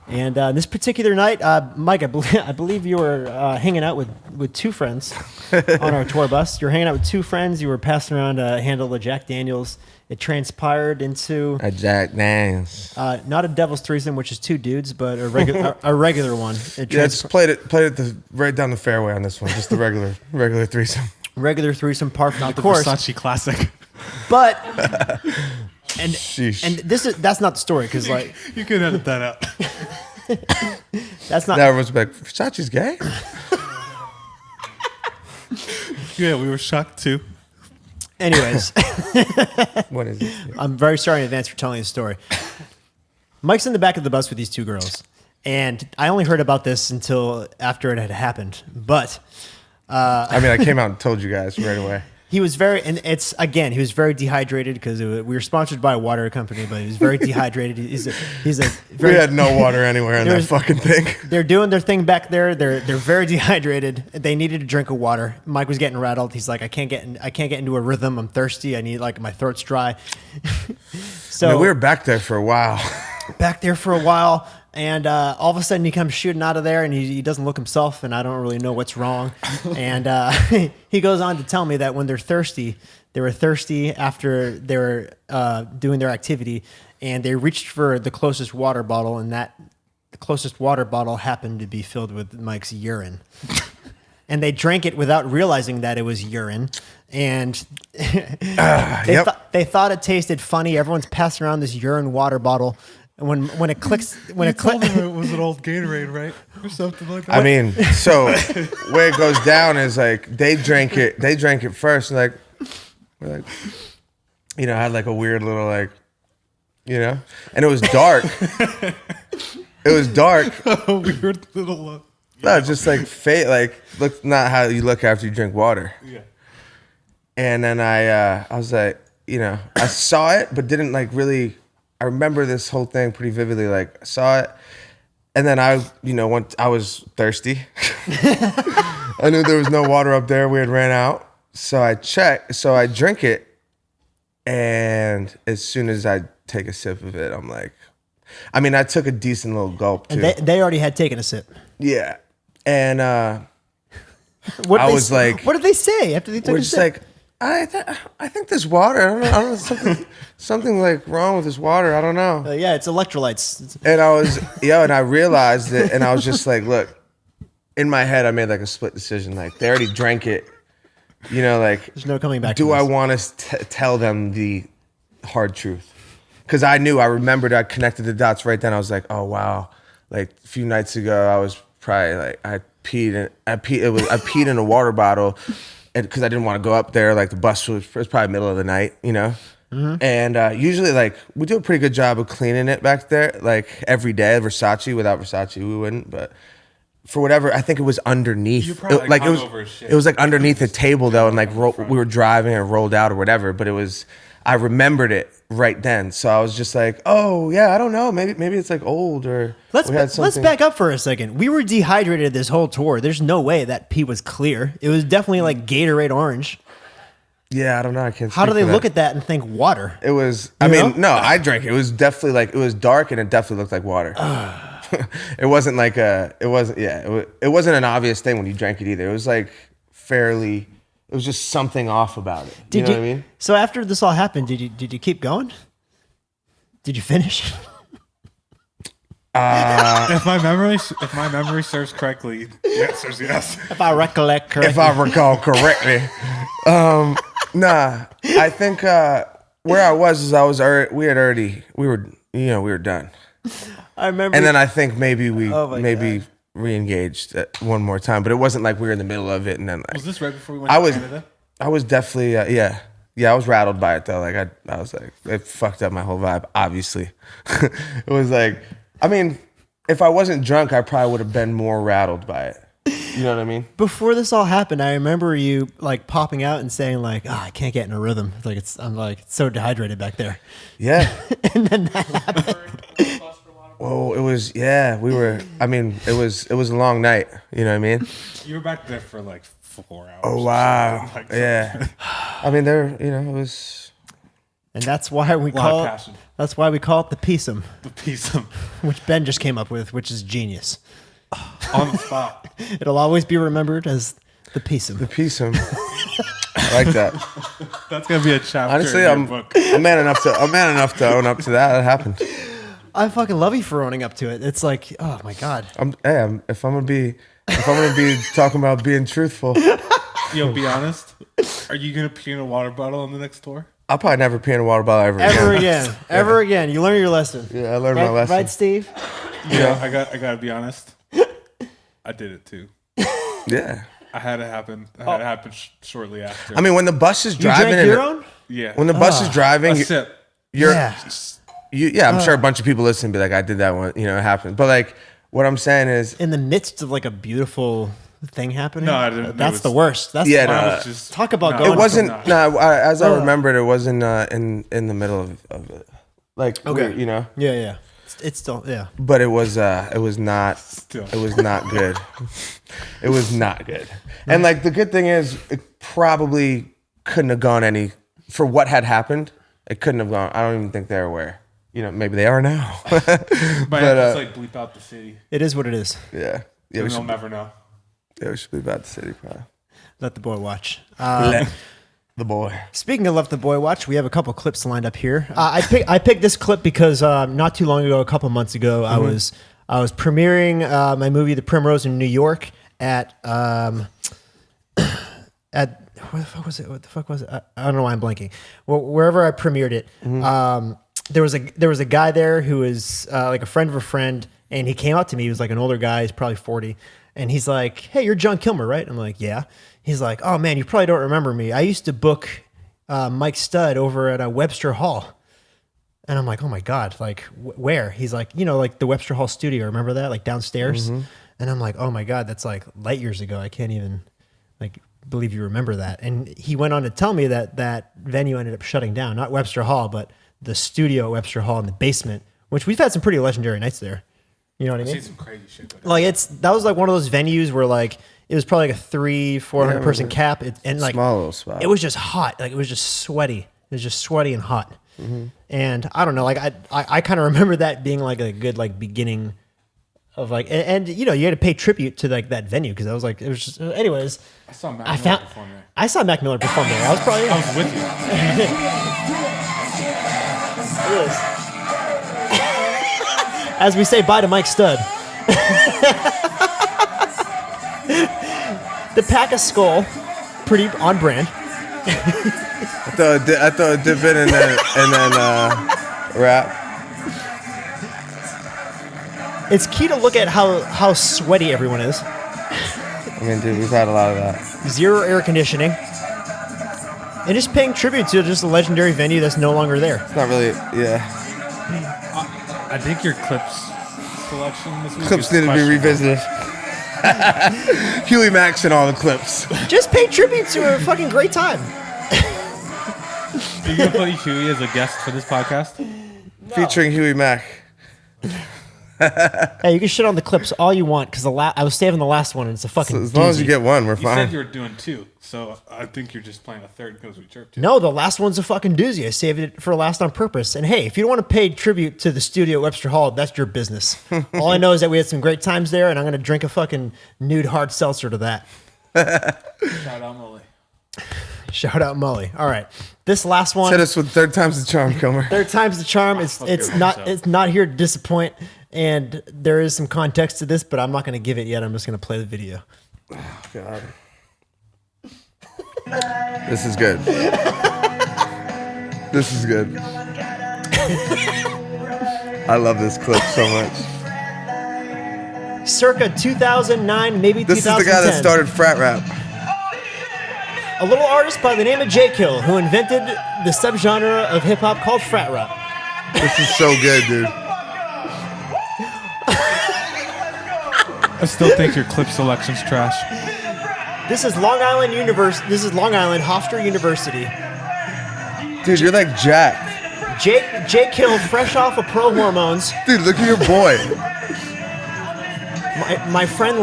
And this particular night, Mike, I believe you were hanging out with two friends on our tour bus. You were hanging out with two friends. You were passing around a handle of Jack Daniels. It transpired into
A Jack Daniels.
not a devil's threesome, which is two dudes, but a regular one.
Yeah, just played it right down the fairway on this one. Just the regular threesome.
Regular threesome par for the
The
course.
Versace classic.
But and
Sheesh.
and that's not the story because like
You can edit that out.
that's not
Now everyone's like, Versace's gay?
Yeah, we were shocked too.
anyways.
What is it?
I'm very sorry in advance for telling the story. Mike's in the back of the bus with these two girls, and I only heard about this until after it had happened. But
I mean, I came out and told you guys right away.
he was very he was very dehydrated because we were sponsored by a water company, but he was very dehydrated. He's a
We
very,
had no water anywhere in that
There's-
fucking thing.
They're doing their thing back there. They're very dehydrated. They needed a drink of water. Mike was getting rattled. He's like, I can't get into a rhythm. I'm thirsty. I need my throat's dry. So
I mean, we were back there for a while.
back there for a while, and all of a sudden he comes shooting out of there, and he doesn't look himself, and I don't really know what's wrong. And he goes on to tell me that when they're thirsty, they were thirsty after they were doing their activity, and they reached for the closest water bottle, and the closest water bottle happened to be filled with Mike's urine. And they drank it without realizing that it was urine. And they thought it tasted funny. Everyone's passing around this urine water bottle. And when it clicks,
it was an old Gatorade, right, or something like that.
I mean, so where it goes down is like they drank it first, and like we're like, had like a weird little like, and it was dark. It was dark.
a weird little.
No, just like fate, like look not how you look after you drink water.
Yeah.
And then I was like, I saw it, but didn't like really. I remember this whole thing pretty vividly. Like I saw it, and then I was thirsty. I knew there was no water up there. We had ran out, so I checked. So I drink it, and as soon as I take a sip of it, I'm like, I mean, I took a decent little gulp too.
and they already had taken a sip.
Yeah, and
What
I
did
was like,
what did they say after they took
we're
a
just
sip?
like, I think there's water. I don't know something like wrong with this water. I don't know.
Yeah, it's electrolytes.
And I was, and I realized it, and I was just like, look, in my head, I made like a split decision. Like they already drank it, like
There's no coming back.
do
from
I
this.
want to tell them the hard truth? Because I remembered, I connected the dots right then. I was like, oh wow, like a few nights ago, I was probably like I peed in a water bottle. Because I didn't want to go up there, like the bus was probably middle of the night,
Mm-hmm.
And usually, like we do a pretty good job of cleaning it back there, like every day. Versace, without Versace, we wouldn't. But for whatever, I think it was underneath.
You probably, like, hungover as shit.
It was like underneath the table though, and like we were driving and rolled out or whatever. But it was, I remembered it right then, so I was just like, oh yeah, I don't know, maybe it's like old or
Let's
we had
let's
something-
back up for a second. We were dehydrated this whole tour. There's no way that pee was clear. It was definitely like Gatorade orange.
Yeah, I don't know. I can't.
How do
speak
they
for
look
that.
at that and think water?
It was.
You
I mean,
know?
no, I drank it. It was definitely like it was dark and it definitely looked like water. It wasn't like a. It wasn't. Yeah, it wasn't an obvious thing when you drank it either. It was like fairly. It was just something off about it. You know what I mean?
So after this all happened, did you keep going? Did you finish?
If my memory serves correctly, the answer is yes.
If I recollect correctly.
If I recall correctly. Nah, I think where I was is we were done.
I remember.
And then I think maybe we
Oh my
maybe re-engaged one more time, but it wasn't like we were in the middle of it and then like
Was this right before we went
I
to
was
Canada?
I was definitely I was rattled by it though. Like I was like it fucked up my whole vibe. Obviously, it was like I mean, if I wasn't drunk, I probably would have been more rattled by it. You know what I mean?
before this all happened, I remember you like popping out and saying like, "Oh, I can't get in a rhythm." I'm so dehydrated back there.
Yeah.
And then that happened.
Whoa, it was, yeah, we were, I mean, it was a long night. You know what I mean?
You were back there for like 4 hours.
Oh, wow.
Like,
Yeah. I mean, it was.
And that's why we
lot of
call it.
passion.
That's why we call it the Peesome,
The Peesome
which Ben just came up with, which is genius.
on the spot.
It'll always be remembered as the Peesome.
The Peesome. I like that.
That's gonna be a chapter
Honestly,
in your
I'm
book.
man enough to own up to that. That happened.
I fucking love you for owning up to it. It's like, oh my god.
If I'm gonna be talking about being truthful,
Yo, be honest. Are you gonna pee in a water bottle on the next tour?
I'll probably never pee in a water bottle
Ever again. Ever again. You learn your lesson.
Yeah, I learned
Right,
my lesson.
right, Steve?
Yeah, I gotta be honest. I did it too.
Yeah.
I had it happen. I had it happen shortly after.
I mean, when the bus is
You
driving,
drank your own?
yeah.
when the bus is driving,
a sip.
you're,
Yeah.
I'm sure a bunch of people listen and be like, I did that one, you know, it happened. But like, what I'm saying is,
In the midst of like a beautiful thing happening?
No, I didn't.
That's
It
the
was-
worst. That's
Yeah,
the
no,
I was just,
Talk about
no,
going
it wasn't,
not.
no, as I
Ugh.
remembered, it wasn't in the middle of it. Like,
Okay.
you know,
Yeah, yeah. It's still, yeah.
but it was not,
Still.
it was not good. It was not good. And like, the good thing is, it probably couldn't have gone for what had happened, it couldn't have gone, I don't even think they're aware. You know, maybe they are now.
But just like bleep out the city.
It is what it is.
Yeah. Yeah,
And
we
they'll
should,
never know.
we should be about the city, probably.
Let the boy watch.
Let the boy.
Speaking of Left the Boy Watch, we have a couple clips lined up here. I picked this clip because not too long ago, a couple months ago, I was premiering my movie The Primrose in New York at where the fuck was it? What the fuck was it? I don't know why I'm blanking. Well, wherever I premiered it, there was a guy there who was like a friend of a friend, and he came up to me. He was like an older guy. He's probably 40. And he's like, "Hey, you're John Kilmer, right?" I'm like, "Yeah." He's like, "Oh man, you probably don't remember me. I used to book Mike Stud over at Webster Hall." And I'm like, "Oh my God, like where?" He's like, "You know, like the Webster Hall studio. Remember that? Like downstairs?" And I'm like, "Oh my God, that's like light years ago. I can't even like believe you remember that." And he went on to tell me that venue ended up shutting down, not Webster Hall, but the studio at Webster Hall in the basement, which we've had some pretty legendary nights there. You know what I
I've
mean?
seen some crazy shit.
Like that was like one of those venues where like it was probably like a 300-400 person cap, and like
Small little spot.
it was just hot, like it was just sweaty. It was just sweaty and hot. And I don't know, like I kind of remember that being like a good like beginning of like, and you know, you had to pay tribute to like that venue because I was like, it was just, anyways.
I saw Mac
I
Miller
found
perform there.
I saw Mac Miller perform there. I was probably
I was with you.
It is. As we say bye to Mike Stud. The pack of skull, pretty on brand.
I thought a dip in and then rap.
It's key to look at how sweaty everyone is.
I mean, dude, we've had a lot of that.
Zero air conditioning. And just paying tribute to just a legendary venue that's no longer there.
It's not really, yeah.
I think your clips selection this week
Clips
is
need to be
questionable.
revisited. Huey Max and all the clips.
Just pay tribute to a fucking great time.
Are you gonna play Huey as a guest for this podcast?
Featuring Huey Mack.
Hey, you can shit on the clips all you want because I was saving the last one and it's a fucking
So as long as you
doozy.
get one, we're
You said
fine.
you were doing two, so I think you're just playing a third because we chirped you.
No, the last one's a fucking doozy. I saved it for last on purpose. And hey, if you don't want to pay tribute to the studio at Webster Hall, that's your business. All I know is that we had some great times there, and I'm going to drink a fucking nude hard seltzer to that.
Shout out Molly.
Shout out Mully. All right. This last one,
Hit us with third time's the charm, Kilmer.
third time's the charm. It's not here to disappoint, and there is some context to this, but I'm not going to give it yet. I'm just going to play the video.
God. This is good. This is good. I love this clip so much.
Circa 2009, maybe
This is
2010.
the guy that started frat rap.
A little artist by the name of J. Kill, who invented the subgenre of hip hop called frat rap.
This is so good, dude.
I still think your clip selection's trash.
This is Long Island Hofstra University.
Dude, you're like Jack.
Jake Hill, fresh off of pro hormones.
Dude, look at your boy.
My friend,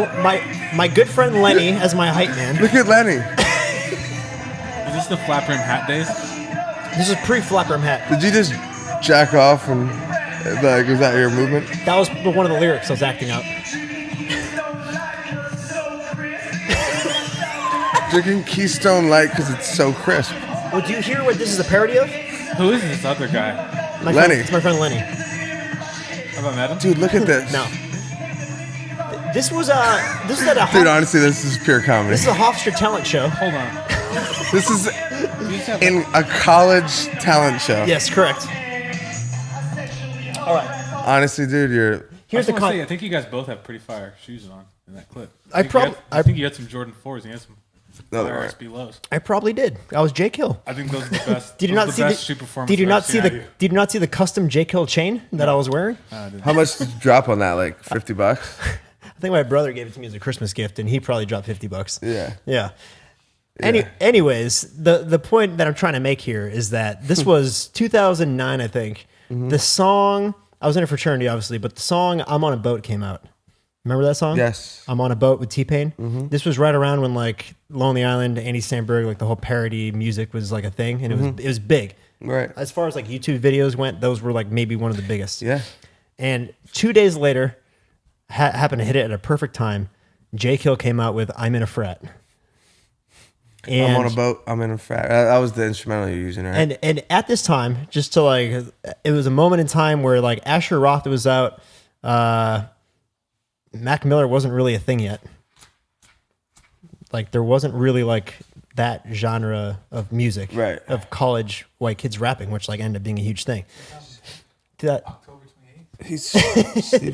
my good friend Lenny as my hype man.
Look at Lenny.
Is this the flap rim hat days?
This is pre-flap rim hat.
Did you just jack off and like was that your movement?
That was one of the lyrics I was acting out.
Drinking Keystone Light because it's so crisp.
Well, do you hear what this is a parody of?
Who is this other guy?
Lenny.
It's my friend Lenny.
Have I met him?
Dude, look at this.
No. This was at a
Dude, honestly, this is pure comedy.
this is a Hofstra talent show.
Hold on.
This is
You just have
in a college talent show.
Yes, correct. All right.
Honestly, dude, you're.
Here's the
I think you guys both have pretty fire shoes on in that clip.
I
think you had some Jordan 4s and you had some
No, they
fire
weren't.
SB lows.
I probably did. I was Jake Hill.
I think those are the best.
Did you
those
not
are
see
the
the
best shoe performance
Did you
I've
not
ever
see
seen out
the
of you.
Did you not see the custom Jake Hill chain that I was wearing?
How much did you drop on that? Like $50?
I think my brother gave it to me as a Christmas gift, and he probably dropped $50.
Yeah.
Yeah. Anyways, the point that I'm trying to make here is that this was 2009, I think.
Mm-hmm.
The song, I was in a fraternity, obviously, but the song "I'm on a Boat" came out. Remember that song?
Yes.
I'm on a Boat with T-Pain.
Mm-hmm.
This was right around when like Lonely Island, Andy Samberg, like the whole parody music was like a thing, and it was big.
Right.
As far as like YouTube videos went, those were like maybe one of the biggest.
Yeah.
And 2 days later, happened to hit it at a perfect time. Jake Hill came out with "I'm in a Frat." And,
I'm on a boat. I'm in a frat. That was the instrumental you're using, right?
and at this time, just to like, it was a moment in time where like Asher Roth was out. Mac Miller wasn't really a thing yet. Like there wasn't really like that genre of music,
Right.
of college white kids rapping, which like ended up being a huge thing. That
He's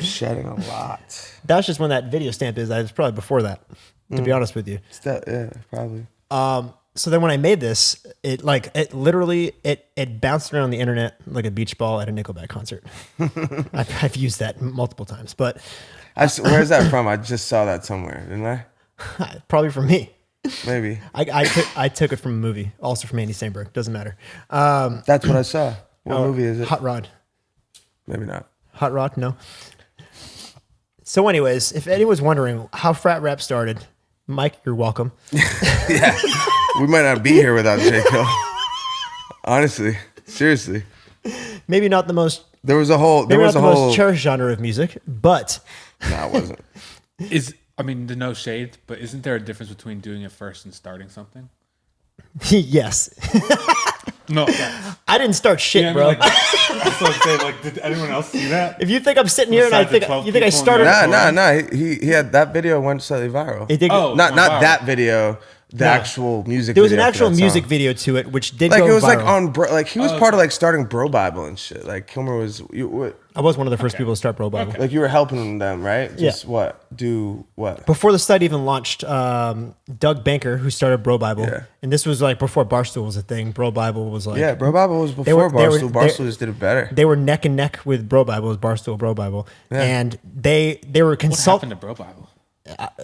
shedding a lot.
that's just when that video stamp is. It's probably before that, to be honest with you.
Yeah, probably.
So then when I made this, it literally bounced around the internet like a beach ball at a Nickelback concert. I've used that multiple times, but
Where's that from? I just saw that somewhere, didn't I?
probably from me.
Maybe.
I took it from a movie, also from Andy Samberg. Doesn't matter.
That's what I saw. What movie is it?
Hot Rod.
Maybe not.
Hot Rod? No. So anyways, if anyone's wondering how frat rap started, Mike, you're welcome.
Yeah. We might not be here without J. Hill. Honestly. Seriously.
Maybe not the most
There was a whole
most cherished genre of music, but
No, it wasn't.
The no shade, but isn't there a difference between doing it first and starting something?
yes.
No.
I didn't start shit,
Yeah, I mean,
bro.
like, that's what I'm saying. Like, did anyone else see that?
If you think I'm sitting here and I
Besides the
think
12
you think I
people in
started,
there?
Nah. He had that video went slightly viral.
it did.
Oh.
Not
Wow.
that video. The
No.
actual music.
There was an
video for
actual
that
music
song.
video to it, which did
Like
go
it was
viral.
like on bro. Like he was part of like starting Bro Bible and shit. Like Kilmer was.
I was one of the first people to start Bro Bible.
Like you were helping them, right?
Yeah.
Just do what?
Before the site even launched, Doug Banker, who started Bro Bible,
Yeah.
and this was like before Barstool was a thing. Bro Bible was like,
Yeah, Bro Bible was
were-
before
they were-
Barstool.
they-
Barstool just did it better.
they were neck and neck with Bro Bible, with Barstool Bro Bible,
Yeah.
and they were
What
consulting.
happened to Bro Bible?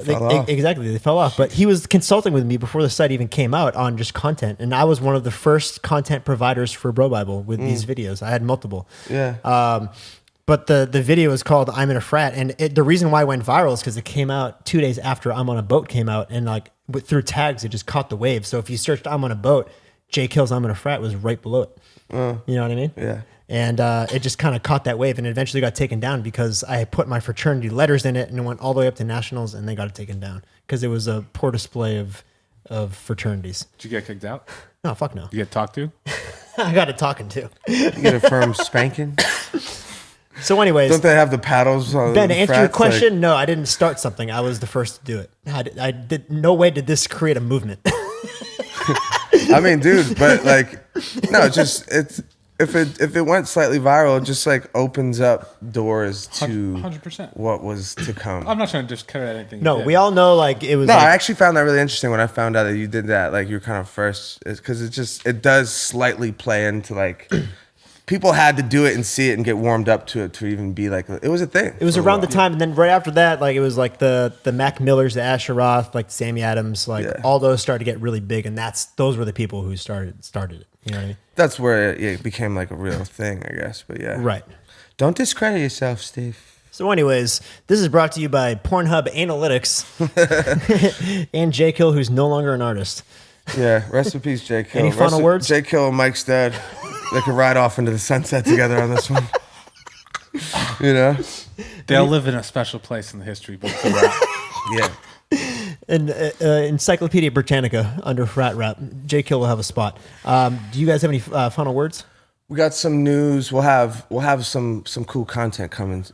Fell off.
Exactly, they fell off. But he was consulting with me before the site even came out on just content, and I was one of the first content providers for Bro Bible with these videos. I had multiple.
Yeah.
But the video is called "I'm in a Frat," and the reason why it went viral is because it came out 2 days after "I'm on a Boat" came out, and like through tags, it just caught the wave. So if you searched "I'm on a Boat," Jay Kill's "I'm in a Frat" was right below it. You know what I mean?
Yeah.
And it just kind of caught that wave, and it eventually got taken down because I had put my fraternity letters in it, and it went all the way up to nationals, and they got it taken down because it was a poor display of fraternities.
Did you get kicked out?
No, fuck no.
You get talked to?
I got it talking too.
You get a firm spanking.
So, anyways,
Don't they have the paddles on
Ben,
the
to answer your
frats?
question, no, I didn't start something. I was the first to do it. I did. No way did this create a movement.
I mean, dude, but like, no, if it went slightly viral, it just like opens up doors to
100%.
what was to come.
I'm not trying to discredit anything. you
No,
did.
we all know like it was.
No,
like,
I actually found that really interesting when I found out that you did that. Like, you're kind of first, because it does slightly play into like people had to do it and see it and get warmed up to it to even be like it was a thing.
It was
for a
around the
while.
time, and then right after that, like it was like the Mac Millers, the Asher Roth, like Sammy Adams, like
Yeah.
all those started to get really big, and those were the people who started it. You know what I mean?
That's where it became like a real thing, I guess. But yeah.
Right.
Don't discredit yourself, Steve.
So anyways, this is brought to you by Pornhub Analytics and J. Kill, who's no longer an artist.
Yeah, rest in peace, J. Kill.
Any final words?
J. Kill and Mike's dead. They could ride off into the sunset together on this one. You know?
They'll live in a special place in the history books. Of rap.
Yeah.
And Encyclopedia Britannica under Frat Rap. J. Kill will have a spot. Do you guys have any final words?
We got some news. We'll have some cool content coming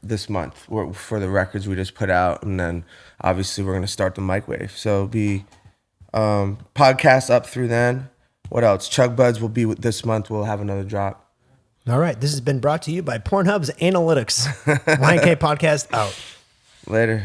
this month for the records we just put out, and then obviously we're gonna start the microwave. So be podcast up through then. What else? Chug Buds will be this month. We'll have another drop.
All right. This has been brought to you by Pornhub's Analytics. YNK Podcast out.
Later.